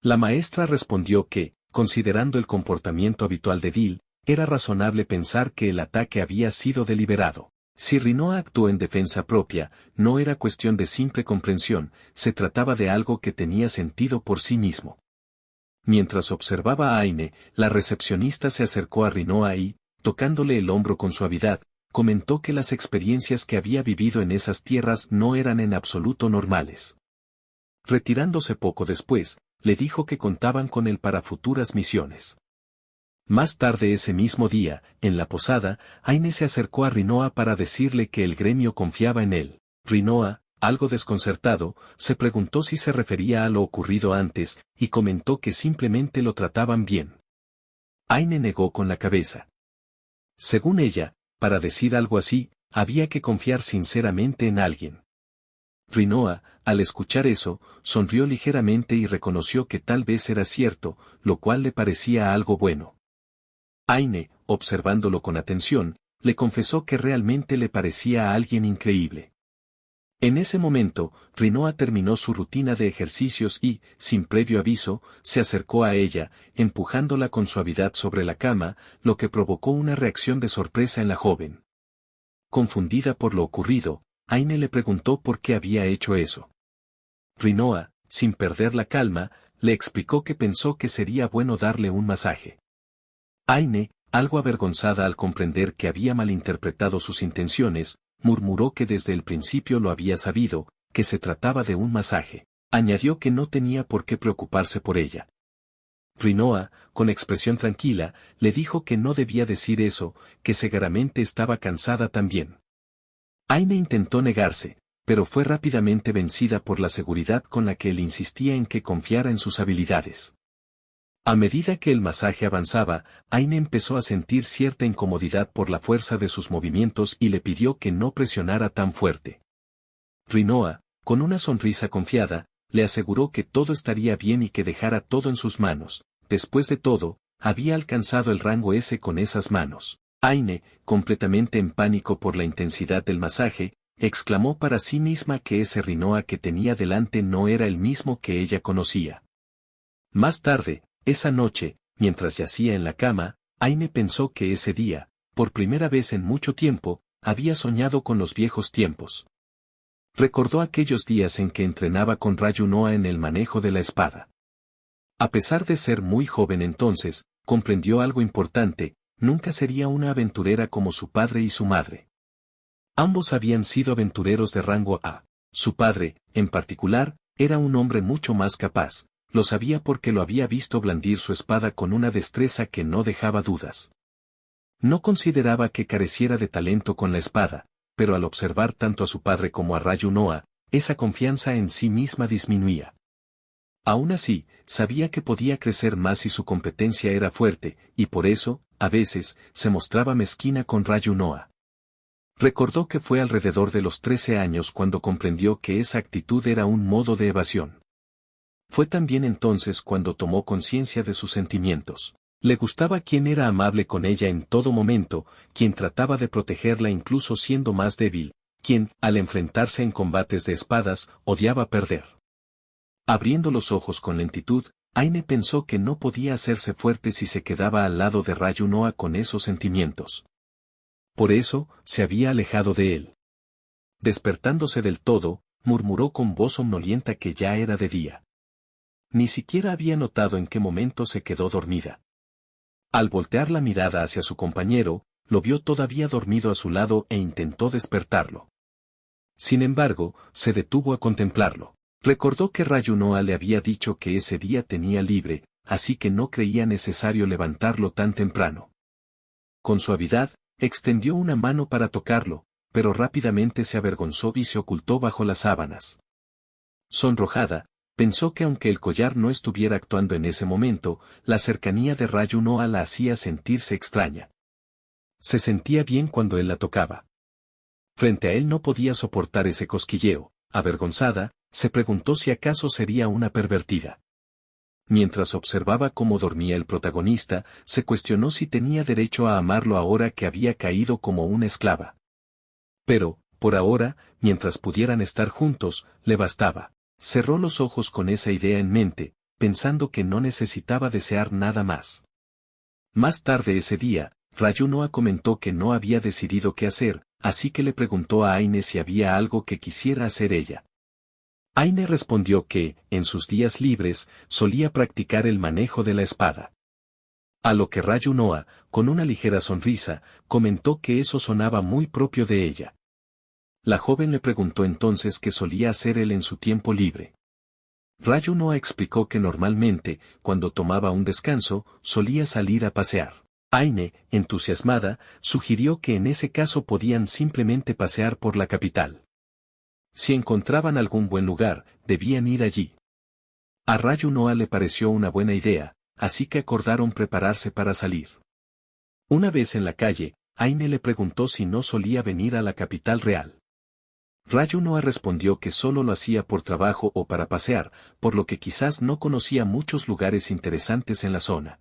La maestra respondió que, considerando el comportamiento habitual de Dil, era razonable pensar que el ataque había sido deliberado. Si Rinoa actuó en defensa propia, no era cuestión de simple comprensión, se trataba de algo que tenía sentido por sí mismo. Mientras observaba a Aine, la recepcionista se acercó a Rinoa y, tocándole el hombro con suavidad, comentó que las experiencias que había vivido en esas tierras no eran en absoluto normales. Retirándose poco después, le dijo que contaban con él para futuras misiones. Más tarde ese mismo día, en la posada, Aine se acercó a Rinoa para decirle que el gremio confiaba en él. Rinoa, algo desconcertado, se preguntó si se refería a lo ocurrido antes, y comentó que simplemente lo trataban bien. Aine negó con la cabeza. Según ella, para decir algo así, había que confiar sinceramente en alguien. Rinoa, al escuchar eso, sonrió ligeramente y reconoció que tal vez era cierto, lo cual le parecía algo bueno. Aine, observándolo con atención, le confesó que realmente le parecía a alguien increíble. En ese momento, Rinoa terminó su rutina de ejercicios y, sin previo aviso, se acercó a ella, empujándola con suavidad sobre la cama, lo que provocó una reacción de sorpresa en la joven. Confundida por lo ocurrido, Aine le preguntó por qué había hecho eso. Rinoa, sin perder la calma, le explicó que pensó que sería bueno darle un masaje. Aine, algo avergonzada al comprender que había malinterpretado sus intenciones, murmuró que desde el principio lo había sabido, que se trataba de un masaje. Añadió que no tenía por qué preocuparse por ella. Rinoa, con expresión tranquila, le dijo que no debía decir eso, que seguramente estaba cansada también. Aine intentó negarse, pero fue rápidamente vencida por la seguridad con la que él insistía en que confiara en sus habilidades. A medida que el masaje avanzaba, Aine empezó a sentir cierta incomodidad por la fuerza de sus movimientos y le pidió que no presionara tan fuerte. Rinoa, con una sonrisa confiada, le aseguró que todo estaría bien y que dejara todo en sus manos. Después de todo, había alcanzado el rango S con esas manos. Aine, completamente en pánico por la intensidad del masaje, exclamó para sí misma que ese Rinoa que tenía delante no era el mismo que ella conocía. Más tarde, esa noche, mientras yacía en la cama, Aine pensó que ese día, por primera vez en mucho tiempo, había soñado con los viejos tiempos. Recordó aquellos días en que entrenaba con Ryunoa en el manejo de la espada. A pesar de ser muy joven entonces, comprendió algo importante: nunca sería una aventurera como su padre y su madre. Ambos habían sido aventureros de rango A. Su padre, en particular, era un hombre mucho más capaz. Lo sabía porque lo había visto blandir su espada con una destreza que no dejaba dudas. No consideraba que careciera de talento con la espada, pero al observar tanto a su padre como a Ryunoa, esa confianza en sí misma disminuía. Aún así, sabía que podía crecer más si su competencia era fuerte, y por eso, a veces, se mostraba mezquina con Ryunoa. Recordó que fue alrededor de los 13 años cuando comprendió que esa actitud era un modo de evasión. Fue también entonces cuando tomó conciencia de sus sentimientos. Le gustaba quien era amable con ella en todo momento, quien trataba de protegerla incluso siendo más débil, quien, al enfrentarse en combates de espadas, odiaba perder. Abriendo los ojos con lentitud, Aine pensó que no podía hacerse fuerte si se quedaba al lado de Ryunoa con esos sentimientos. Por eso, se había alejado de él. Despertándose del todo, murmuró con voz somnolienta que ya era de día. Ni siquiera había notado en qué momento se quedó dormida. Al voltear la mirada hacia su compañero, lo vio todavía dormido a su lado e intentó despertarlo. Sin embargo, se detuvo a contemplarlo. Recordó que Ryunoa le había dicho que ese día tenía libre, así que no creía necesario levantarlo tan temprano. Con suavidad, extendió una mano para tocarlo, pero rápidamente se avergonzó y se ocultó bajo las sábanas. Sonrojada, pensó que aunque el collar no estuviera actuando en ese momento, la cercanía de Ryunoa la hacía sentirse extraña. Se sentía bien cuando él la tocaba. Frente a él no podía soportar ese cosquilleo. Avergonzada, se preguntó si acaso sería una pervertida. Mientras observaba cómo dormía el protagonista, se cuestionó si tenía derecho a amarlo ahora que había caído como una esclava. Pero, por ahora, mientras pudieran estar juntos, le bastaba. Cerró los ojos con esa idea en mente, pensando que no necesitaba desear nada más. Más tarde ese día, Ryunoa comentó que no había decidido qué hacer, así que le preguntó a Aine si había algo que quisiera hacer ella. Aine respondió que, en sus días libres, solía practicar el manejo de la espada. A lo que Ryunoa, con una ligera sonrisa, comentó que eso sonaba muy propio de ella. La joven le preguntó entonces qué solía hacer él en su tiempo libre. Rayu Noa explicó que normalmente, cuando tomaba un descanso, solía salir a pasear. Aine, entusiasmada, sugirió que en ese caso podían simplemente pasear por la capital. Si encontraban algún buen lugar, debían ir allí. A Rayu Noa le pareció una buena idea, así que acordaron prepararse para salir. Una vez en la calle, Aine le preguntó si no solía venir a la capital real. Rayu Noa respondió que solo lo hacía por trabajo o para pasear, por lo que quizás no conocía muchos lugares interesantes en la zona.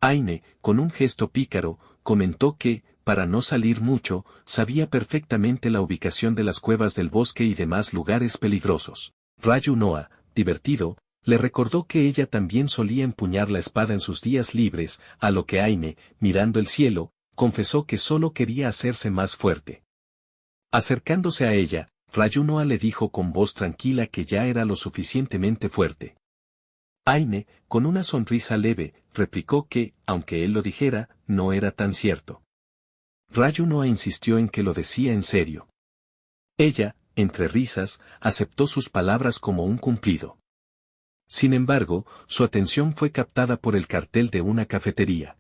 Aine, con un gesto pícaro, comentó que, para no salir mucho, sabía perfectamente la ubicación de las cuevas del bosque y demás lugares peligrosos. Rayu Noa, divertido, le recordó que ella también solía empuñar la espada en sus días libres, a lo que Aine, mirando el cielo, confesó que solo quería hacerse más fuerte. Acercándose a ella, Rayu Noa le dijo con voz tranquila que ya era lo suficientemente fuerte. Aine, con una sonrisa leve, replicó que, aunque él lo dijera, no era tan cierto. Rayu Noa insistió en que lo decía en serio. Ella, entre risas, aceptó sus palabras como un cumplido. Sin embargo, su atención fue captada por el cartel de una cafetería.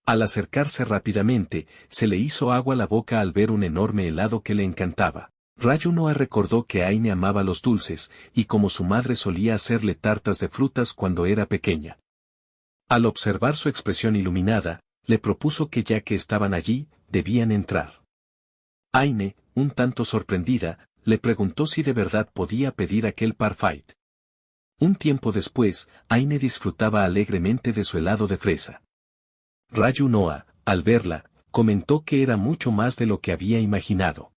Al acercarse rápidamente, se le hizo agua la boca al ver un enorme helado que le encantaba. Rayu Noa recordó que Aine amaba los dulces, y como su madre solía hacerle tartas de frutas cuando era pequeña. Al observar su expresión iluminada, le propuso que ya que estaban allí, debían entrar. Aine, un tanto sorprendida, le preguntó si de verdad podía pedir aquel parfait. Un tiempo después, Aine disfrutaba alegremente de su helado de fresa. Rayu Noa, al verla, comentó que era mucho más de lo que había imaginado.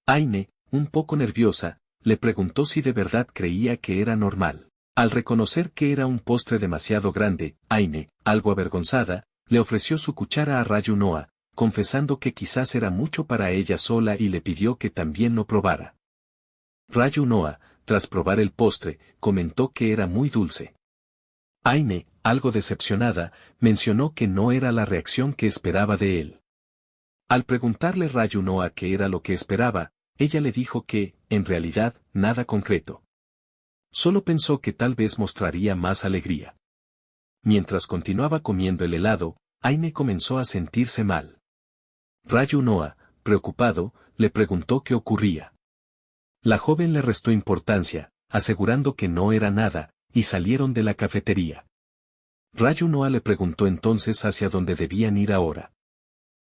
Aine, un poco nerviosa, le preguntó si de verdad creía que era normal. Al reconocer que era un postre demasiado grande, Aine, algo avergonzada, le ofreció su cuchara a Rayu Noa, confesando que quizás era mucho para ella sola y le pidió que también lo probara. Rayu Noa, tras probar el postre, comentó que era muy dulce. Aine, algo decepcionada, mencionó que no era la reacción que esperaba de él. Al preguntarle Rayu Noa qué era lo que esperaba, ella le dijo que, en realidad, nada concreto. Solo pensó que tal vez mostraría más alegría. Mientras continuaba comiendo el helado, Aine comenzó a sentirse mal. Rayu Noa, preocupado, le preguntó qué ocurría. La joven le restó importancia, asegurando que no era nada, y salieron de la cafetería. Rayu Noa le preguntó entonces hacia dónde debían ir ahora.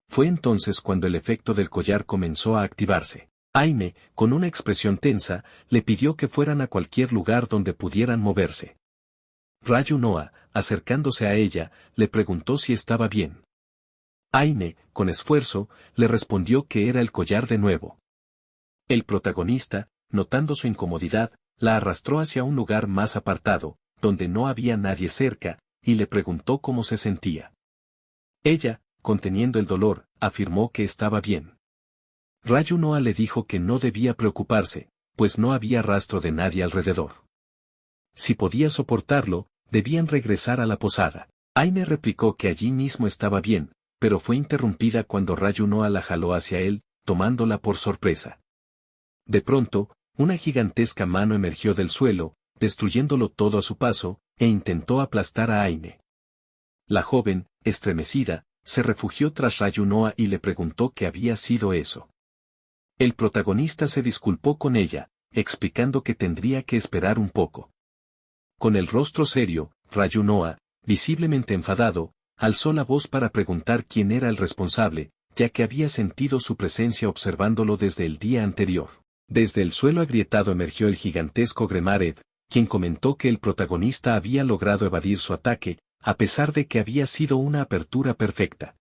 Fue entonces cuando el efecto del collar comenzó a activarse. Aine, con una expresión tensa, le pidió que fueran a cualquier lugar donde pudieran moverse. Rayu Noa, acercándose a ella, le preguntó si estaba bien. Aine, con esfuerzo, le respondió que era el collar de nuevo. El protagonista, notando su incomodidad, la arrastró hacia un lugar más apartado, donde no había nadie cerca, y le preguntó cómo se sentía. Ella, conteniendo el dolor, afirmó que estaba bien. Rayu Noa le dijo que no debía preocuparse, pues no había rastro de nadie alrededor. Si podía soportarlo, debían regresar a la posada. Aine replicó que allí mismo estaba bien, pero fue interrumpida cuando Rayu Noa la jaló hacia él, tomándola por sorpresa. De pronto, una gigantesca mano emergió del suelo, destruyéndolo todo a su paso, e intentó aplastar a Aine. La joven, estremecida, se refugió tras Rayu Noa y le preguntó qué había sido eso. El protagonista se disculpó con ella, explicando que tendría que esperar un poco. Con el rostro serio, Rayu Noa, visiblemente enfadado, alzó la voz para preguntar quién era el responsable, ya que había sentido su presencia observándolo desde el día anterior. Desde el suelo agrietado emergió el gigantesco Gremared, quien comentó que el protagonista había logrado evadir su ataque, a pesar de que había sido una apertura perfecta.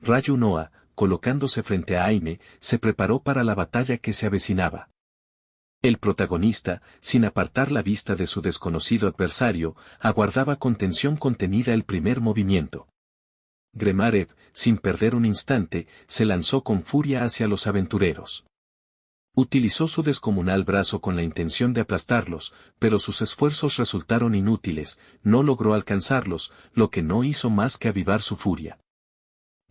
Rayu Noa, colocándose frente a Aine, se preparó para la batalla que se avecinaba. El protagonista, sin apartar la vista de su desconocido adversario, aguardaba con tensión contenida el primer movimiento. Gremared, sin perder un instante, se lanzó con furia hacia los aventureros. Utilizó su descomunal brazo con la intención de aplastarlos, pero sus esfuerzos resultaron inútiles, no logró alcanzarlos, lo que no hizo más que avivar su furia.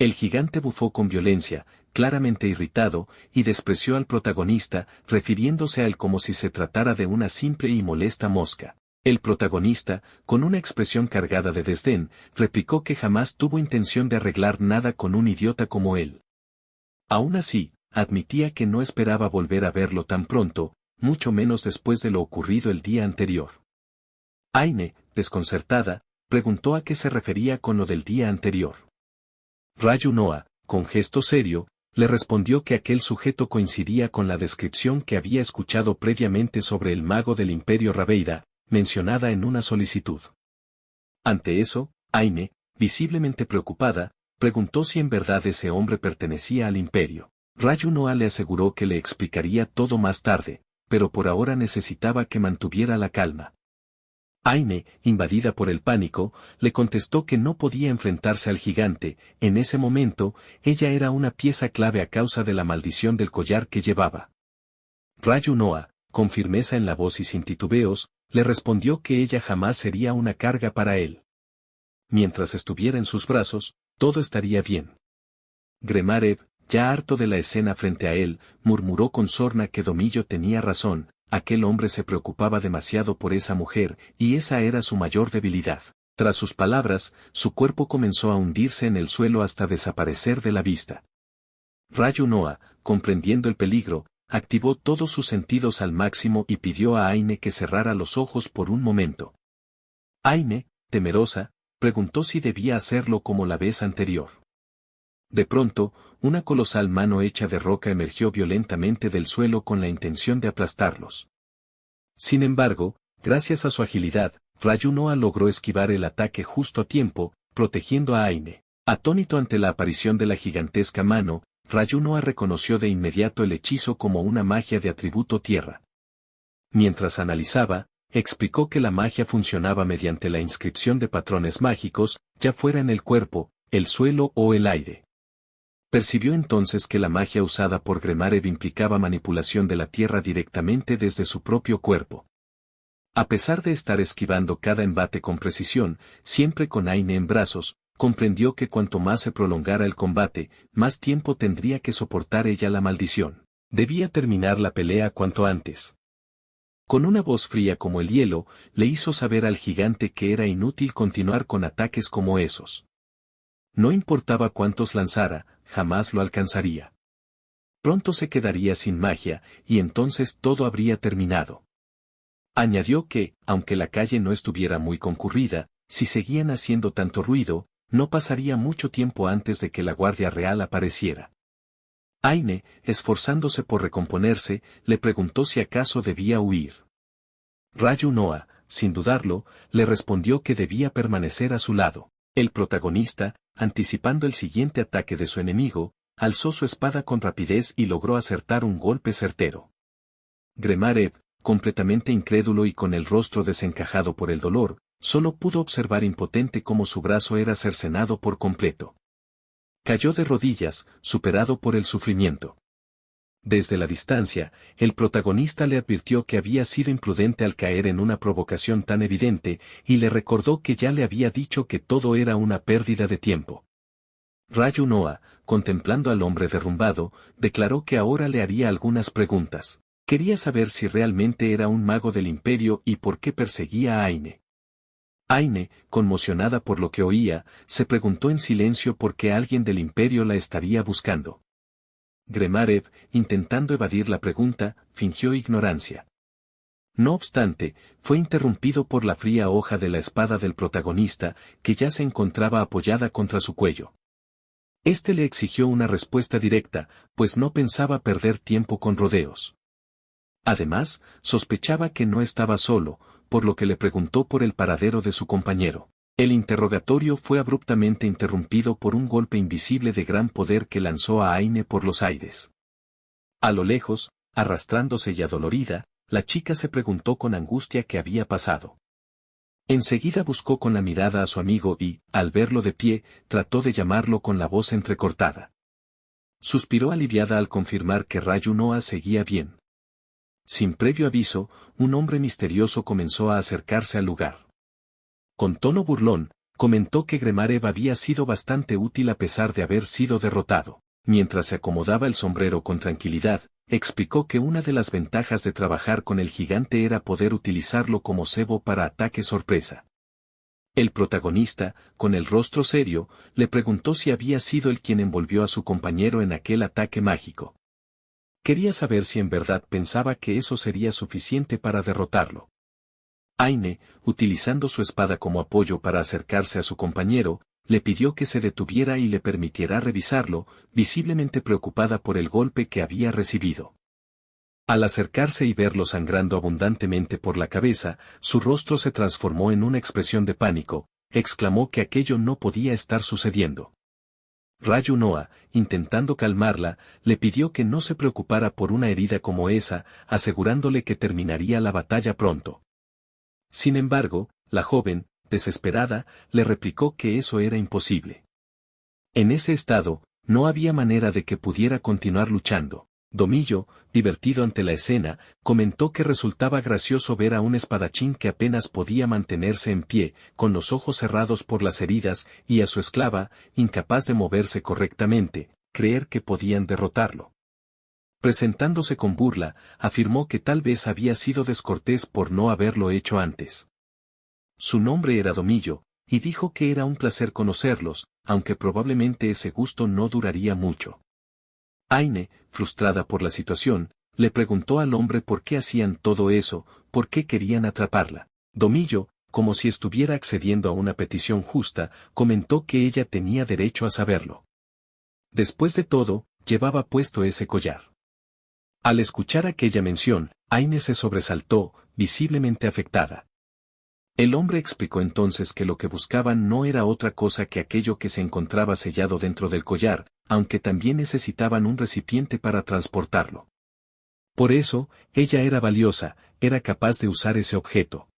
El gigante bufó con violencia, claramente irritado, y despreció al protagonista, refiriéndose a él como si se tratara de una simple y molesta mosca. El protagonista, con una expresión cargada de desdén, replicó que jamás tuvo intención de arreglar nada con un idiota como él. Aún así, admitía que no esperaba volver a verlo tan pronto, mucho menos después de lo ocurrido el día anterior. Aine, desconcertada, preguntó a qué se refería con lo del día anterior. Rayu Noa, con gesto serio, le respondió que aquel sujeto coincidía con la descripción que había escuchado previamente sobre el mago del Imperio Rabeira, mencionada en una solicitud. Ante eso, Aine, visiblemente preocupada, preguntó si en verdad ese hombre pertenecía al Imperio. Rayu Noa le aseguró que le explicaría todo más tarde, pero por ahora necesitaba que mantuviera la calma. Aine, invadida por el pánico, le contestó que no podía enfrentarse al gigante. En ese momento, ella era una pieza clave a causa de la maldición del collar que llevaba. Rayu Noa, con firmeza en la voz y sin titubeos, le respondió que ella jamás sería una carga para él. Mientras estuviera en sus brazos, todo estaría bien. Gremarev, ya harto de la escena frente a él, murmuró con sorna que Domillo tenía razón. Aquel hombre se preocupaba demasiado por esa mujer, y esa era su mayor debilidad. Tras sus palabras, su cuerpo comenzó a hundirse en el suelo hasta desaparecer de la vista. Rayu Noa, comprendiendo el peligro, activó todos sus sentidos al máximo y pidió a Aine que cerrara los ojos por un momento. Aine, temerosa, preguntó si debía hacerlo como la vez anterior. De pronto, una colosal mano hecha de roca emergió violentamente del suelo con la intención de aplastarlos. Sin embargo, gracias a su agilidad, Rayu Noa logró esquivar el ataque justo a tiempo, protegiendo a Aine. Atónito ante la aparición de la gigantesca mano, Rayu Noa reconoció de inmediato el hechizo como una magia de atributo tierra. Mientras analizaba, explicó que la magia funcionaba mediante la inscripción de patrones mágicos, ya fuera en el cuerpo, el suelo o el aire. Percibió entonces que la magia usada por Gremarev implicaba manipulación de la tierra directamente desde su propio cuerpo. A pesar de estar esquivando cada embate con precisión, siempre con Aine en brazos, comprendió que cuanto más se prolongara el combate, más tiempo tendría que soportar ella la maldición. Debía terminar la pelea cuanto antes. Con una voz fría como el hielo, le hizo saber al gigante que era inútil continuar con ataques como esos. No importaba cuántos lanzara, jamás lo alcanzaría. Pronto se quedaría sin magia, y entonces todo habría terminado. Añadió que, aunque la calle no estuviera muy concurrida, si seguían haciendo tanto ruido, no pasaría mucho tiempo antes de que la Guardia Real apareciera. Aine, esforzándose por recomponerse, le preguntó si acaso debía huir. Rayu Noa, sin dudarlo, le respondió que debía permanecer a su lado. El protagonista, anticipando el siguiente ataque de su enemigo, alzó su espada con rapidez y logró acertar un golpe certero. Gremarev, completamente incrédulo y con el rostro desencajado por el dolor, solo pudo observar impotente cómo su brazo era cercenado por completo. Cayó de rodillas, superado por el sufrimiento. Desde la distancia, el protagonista le advirtió que había sido imprudente al caer en una provocación tan evidente, y le recordó que ya le había dicho que todo era una pérdida de tiempo. Rayu Noa, contemplando al hombre derrumbado, declaró que ahora le haría algunas preguntas. Quería saber si realmente era un mago del Imperio y por qué perseguía a Aine. Aine, conmocionada por lo que oía, se preguntó en silencio por qué alguien del Imperio la estaría buscando. Gremarev, intentando evadir la pregunta, fingió ignorancia. No obstante, fue interrumpido por la fría hoja de la espada del protagonista, que ya se encontraba apoyada contra su cuello. Este le exigió una respuesta directa, pues no pensaba perder tiempo con rodeos. Además, sospechaba que no estaba solo, por lo que le preguntó por el paradero de su compañero. El interrogatorio fue abruptamente interrumpido por un golpe invisible de gran poder que lanzó a Aine por los aires. A lo lejos, arrastrándose y adolorida, la chica se preguntó con angustia qué había pasado. Enseguida buscó con la mirada a su amigo y, al verlo de pie, trató de llamarlo con la voz entrecortada. Suspiró aliviada al confirmar que Rayu Noa seguía bien. Sin previo aviso, un hombre misterioso comenzó a acercarse al lugar. Con tono burlón, comentó que Gremarev había sido bastante útil a pesar de haber sido derrotado. Mientras se acomodaba el sombrero con tranquilidad, explicó que una de las ventajas de trabajar con el gigante era poder utilizarlo como cebo para ataque sorpresa. El protagonista, con el rostro serio, le preguntó si había sido él quien envolvió a su compañero en aquel ataque mágico. Quería saber si en verdad pensaba que eso sería suficiente para derrotarlo. Aine, utilizando su espada como apoyo para acercarse a su compañero, le pidió que se detuviera y le permitiera revisarlo, visiblemente preocupada por el golpe que había recibido. Al acercarse y verlo sangrando abundantemente por la cabeza, su rostro se transformó en una expresión de pánico, exclamó que aquello no podía estar sucediendo. Rayunoa, intentando calmarla, le pidió que no se preocupara por una herida como esa, asegurándole que terminaría la batalla pronto. Sin embargo, la joven, desesperada, le replicó que eso era imposible. En ese estado, no había manera de que pudiera continuar luchando. Domillo, divertido ante la escena, comentó que resultaba gracioso ver a un espadachín que apenas podía mantenerse en pie, con los ojos cerrados por las heridas, y a su esclava, incapaz de moverse correctamente, creer que podían derrotarlo. Presentándose con burla, afirmó que tal vez había sido descortés por no haberlo hecho antes. Su nombre era Domillo, y dijo que era un placer conocerlos, aunque probablemente ese gusto no duraría mucho. Aine, frustrada por la situación, le preguntó al hombre por qué hacían todo eso, por qué querían atraparla. Domillo, como si estuviera accediendo a una petición justa, comentó que ella tenía derecho a saberlo. Después de todo, llevaba puesto ese collar. Al escuchar aquella mención, Aine se sobresaltó, visiblemente afectada. El hombre explicó entonces que lo que buscaban no era otra cosa que aquello que se encontraba sellado dentro del collar, aunque también necesitaban un recipiente para transportarlo. Por eso, ella era valiosa, era capaz de usar ese objeto.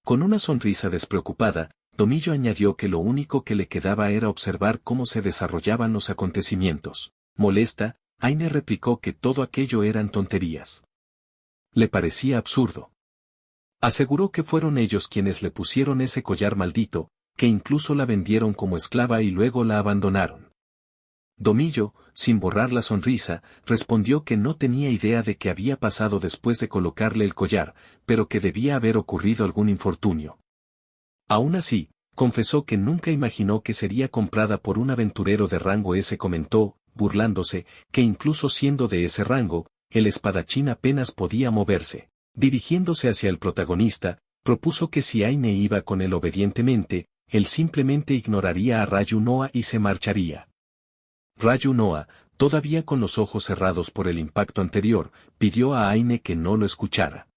Con una sonrisa despreocupada, Domillo añadió que lo único que le quedaba era observar cómo se desarrollaban los acontecimientos. Molesta, Aine replicó que todo aquello eran tonterías. Le parecía absurdo. Aseguró que fueron ellos quienes le pusieron ese collar maldito, que incluso la vendieron como esclava y luego la abandonaron. Domillo, sin borrar la sonrisa, respondió que no tenía idea de qué había pasado después de colocarle el collar, pero que debía haber ocurrido algún infortunio. Aún así, confesó que nunca imaginó que sería comprada por un aventurero de rango ese. Comentó, burlándose, que incluso siendo de ese rango, el espadachín apenas podía moverse. Dirigiéndose hacia el protagonista, propuso que si Aine iba con él obedientemente, él simplemente ignoraría a Rayunoa y se marcharía. Rayunoa, todavía con los ojos cerrados por el impacto anterior, pidió a Aine que no lo escuchara.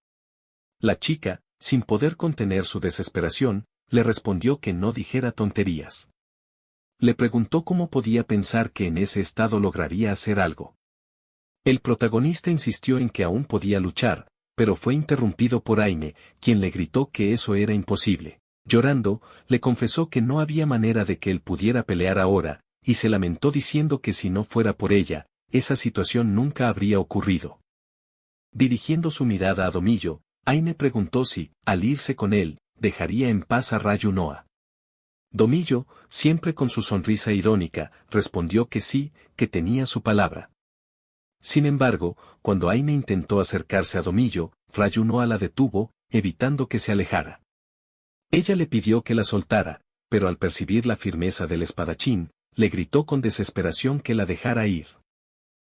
La chica, sin poder contener su desesperación, le respondió que no dijera tonterías. Le preguntó cómo podía pensar que en ese estado lograría hacer algo. El protagonista insistió en que aún podía luchar, pero fue interrumpido por Aine, quien le gritó que eso era imposible. Llorando, le confesó que no había manera de que él pudiera pelear ahora, y se lamentó diciendo que si no fuera por ella, esa situación nunca habría ocurrido. Dirigiendo su mirada a Domillo, Aine preguntó si, al irse con él, dejaría en paz a Rayunoa. Domillo, siempre con su sonrisa irónica, respondió que sí, que tenía su palabra. Sin embargo, cuando Aine intentó acercarse a Domillo, Rayunoa la detuvo, evitando que se alejara. Ella le pidió que la soltara, pero al percibir la firmeza del espadachín, le gritó con desesperación que la dejara ir.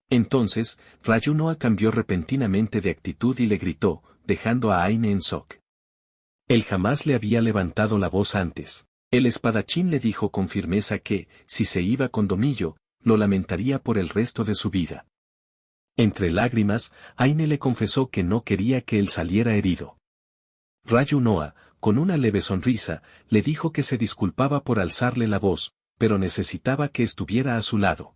Entonces, Rayunoa cambió repentinamente de actitud y le gritó, dejando a Aine en shock. Él jamás le había levantado la voz antes. El espadachín le dijo con firmeza que, si se iba con Domillo, lo lamentaría por el resto de su vida. Entre lágrimas, Aine le confesó que no quería que él saliera herido. Rayunoa, con una leve sonrisa, le dijo que se disculpaba por alzarle la voz, pero necesitaba que estuviera a su lado.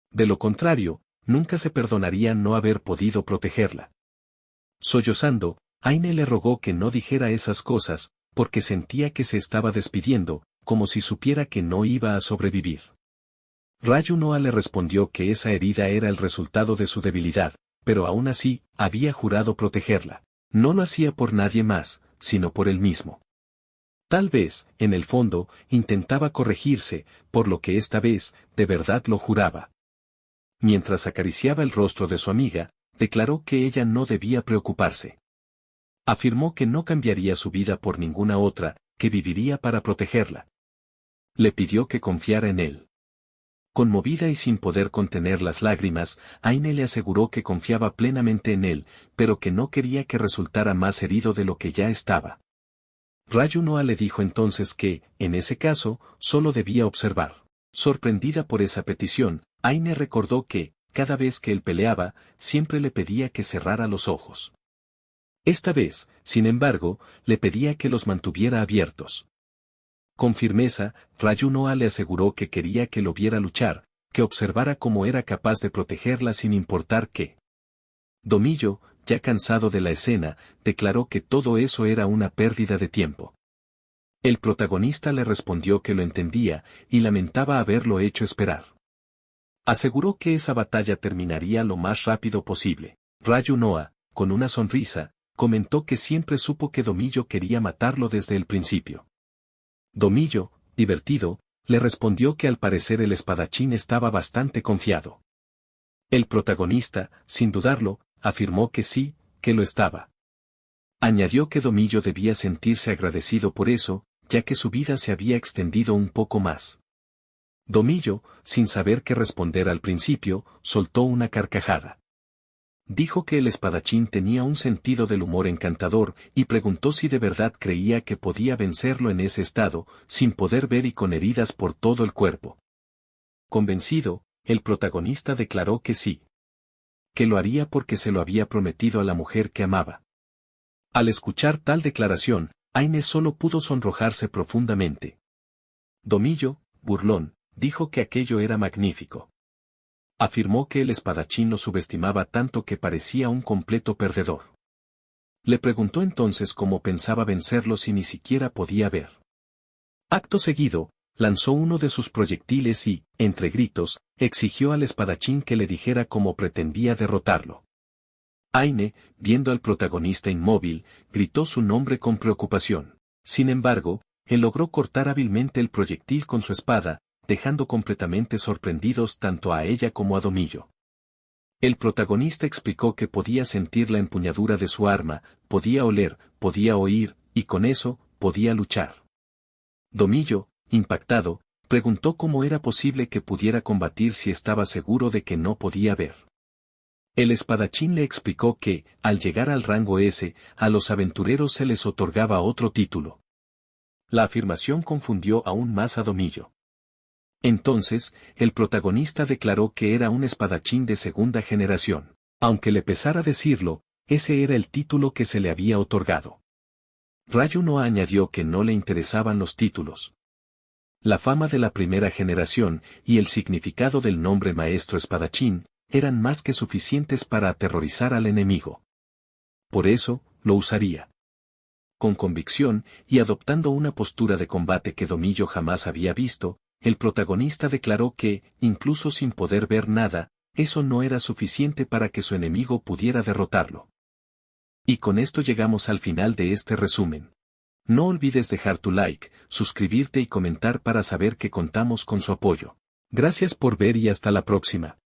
De lo contrario, nunca se perdonaría no haber podido protegerla. Sollozando, Aine le rogó que no dijera esas cosas, porque sentía que se estaba despidiendo, como si supiera que no iba a sobrevivir. Rayunoa le respondió que esa herida era el resultado de su debilidad, pero aún así, había jurado protegerla. No lo hacía por nadie más, sino por él mismo. Tal vez, en el fondo, intentaba corregirse, por lo que esta vez, de verdad lo juraba. Mientras acariciaba el rostro de su amiga, declaró que ella no debía preocuparse. Afirmó que no cambiaría su vida por ninguna otra, que viviría para protegerla. Le pidió que confiara en él. Conmovida y sin poder contener las lágrimas, Aine le aseguró que confiaba plenamente en él, pero que no quería que resultara más herido de lo que ya estaba. Ryunoa le dijo entonces que, en ese caso, solo debía observar. Sorprendida por esa petición, Aine recordó que, cada vez que él peleaba, siempre le pedía que cerrara los ojos. Esta vez, sin embargo, le pedía que los mantuviera abiertos. Con firmeza, Ryunoa le aseguró que quería que lo viera luchar, que observara cómo era capaz de protegerla sin importar qué. Domillo, ya cansado de la escena, declaró que todo eso era una pérdida de tiempo. El protagonista le respondió que lo entendía, y lamentaba haberlo hecho esperar. Aseguró que esa batalla terminaría lo más rápido posible. Ryunoa, con una sonrisa, comentó que siempre supo que Domillo quería matarlo desde el principio. Domillo, divertido, le respondió que al parecer el espadachín estaba bastante confiado. El protagonista, sin dudarlo, afirmó que sí, que lo estaba. Añadió que Domillo debía sentirse agradecido por eso, ya que su vida se había extendido un poco más. Domillo, sin saber qué responder al principio, soltó una carcajada. Dijo que el espadachín tenía un sentido del humor encantador y preguntó si de verdad creía que podía vencerlo en ese estado, sin poder ver y con heridas por todo el cuerpo. Convencido, el protagonista declaró que sí. Que lo haría porque se lo había prometido a la mujer que amaba. Al escuchar tal declaración, Aine solo pudo sonrojarse profundamente. Domillo, burlón, dijo que aquello era magnífico. Afirmó que el espadachín lo subestimaba tanto que parecía un completo perdedor. Le preguntó entonces cómo pensaba vencerlo si ni siquiera podía ver. Acto seguido, lanzó uno de sus proyectiles y, entre gritos, exigió al espadachín que le dijera cómo pretendía derrotarlo. Aine, viendo al protagonista inmóvil, gritó su nombre con preocupación. Sin embargo, él logró cortar hábilmente el proyectil con su espada, dejando completamente sorprendidos tanto a ella como a Domillo. El protagonista explicó que podía sentir la empuñadura de su arma, podía oler, podía oír, y con eso, podía luchar. Domillo, impactado, preguntó cómo era posible que pudiera combatir si estaba seguro de que no podía ver. El espadachín le explicó que, al llegar al rango S, a los aventureros se les otorgaba otro título. La afirmación confundió aún más a Domillo. Entonces, el protagonista declaró que era un espadachín de segunda generación. Aunque le pesara decirlo, ese era el título que se le había otorgado. Ryunoa añadió que no le interesaban los títulos. La fama de la primera generación y el significado del nombre maestro espadachín eran más que suficientes para aterrorizar al enemigo. Por eso, lo usaría. Con convicción, y adoptando una postura de combate que Domillo jamás había visto, el protagonista declaró que, incluso sin poder ver nada, eso no era suficiente para que su enemigo pudiera derrotarlo. Y con esto llegamos al final de este resumen. No olvides dejar tu like, suscribirte y comentar para saber que contamos con su apoyo. Gracias por ver y hasta la próxima.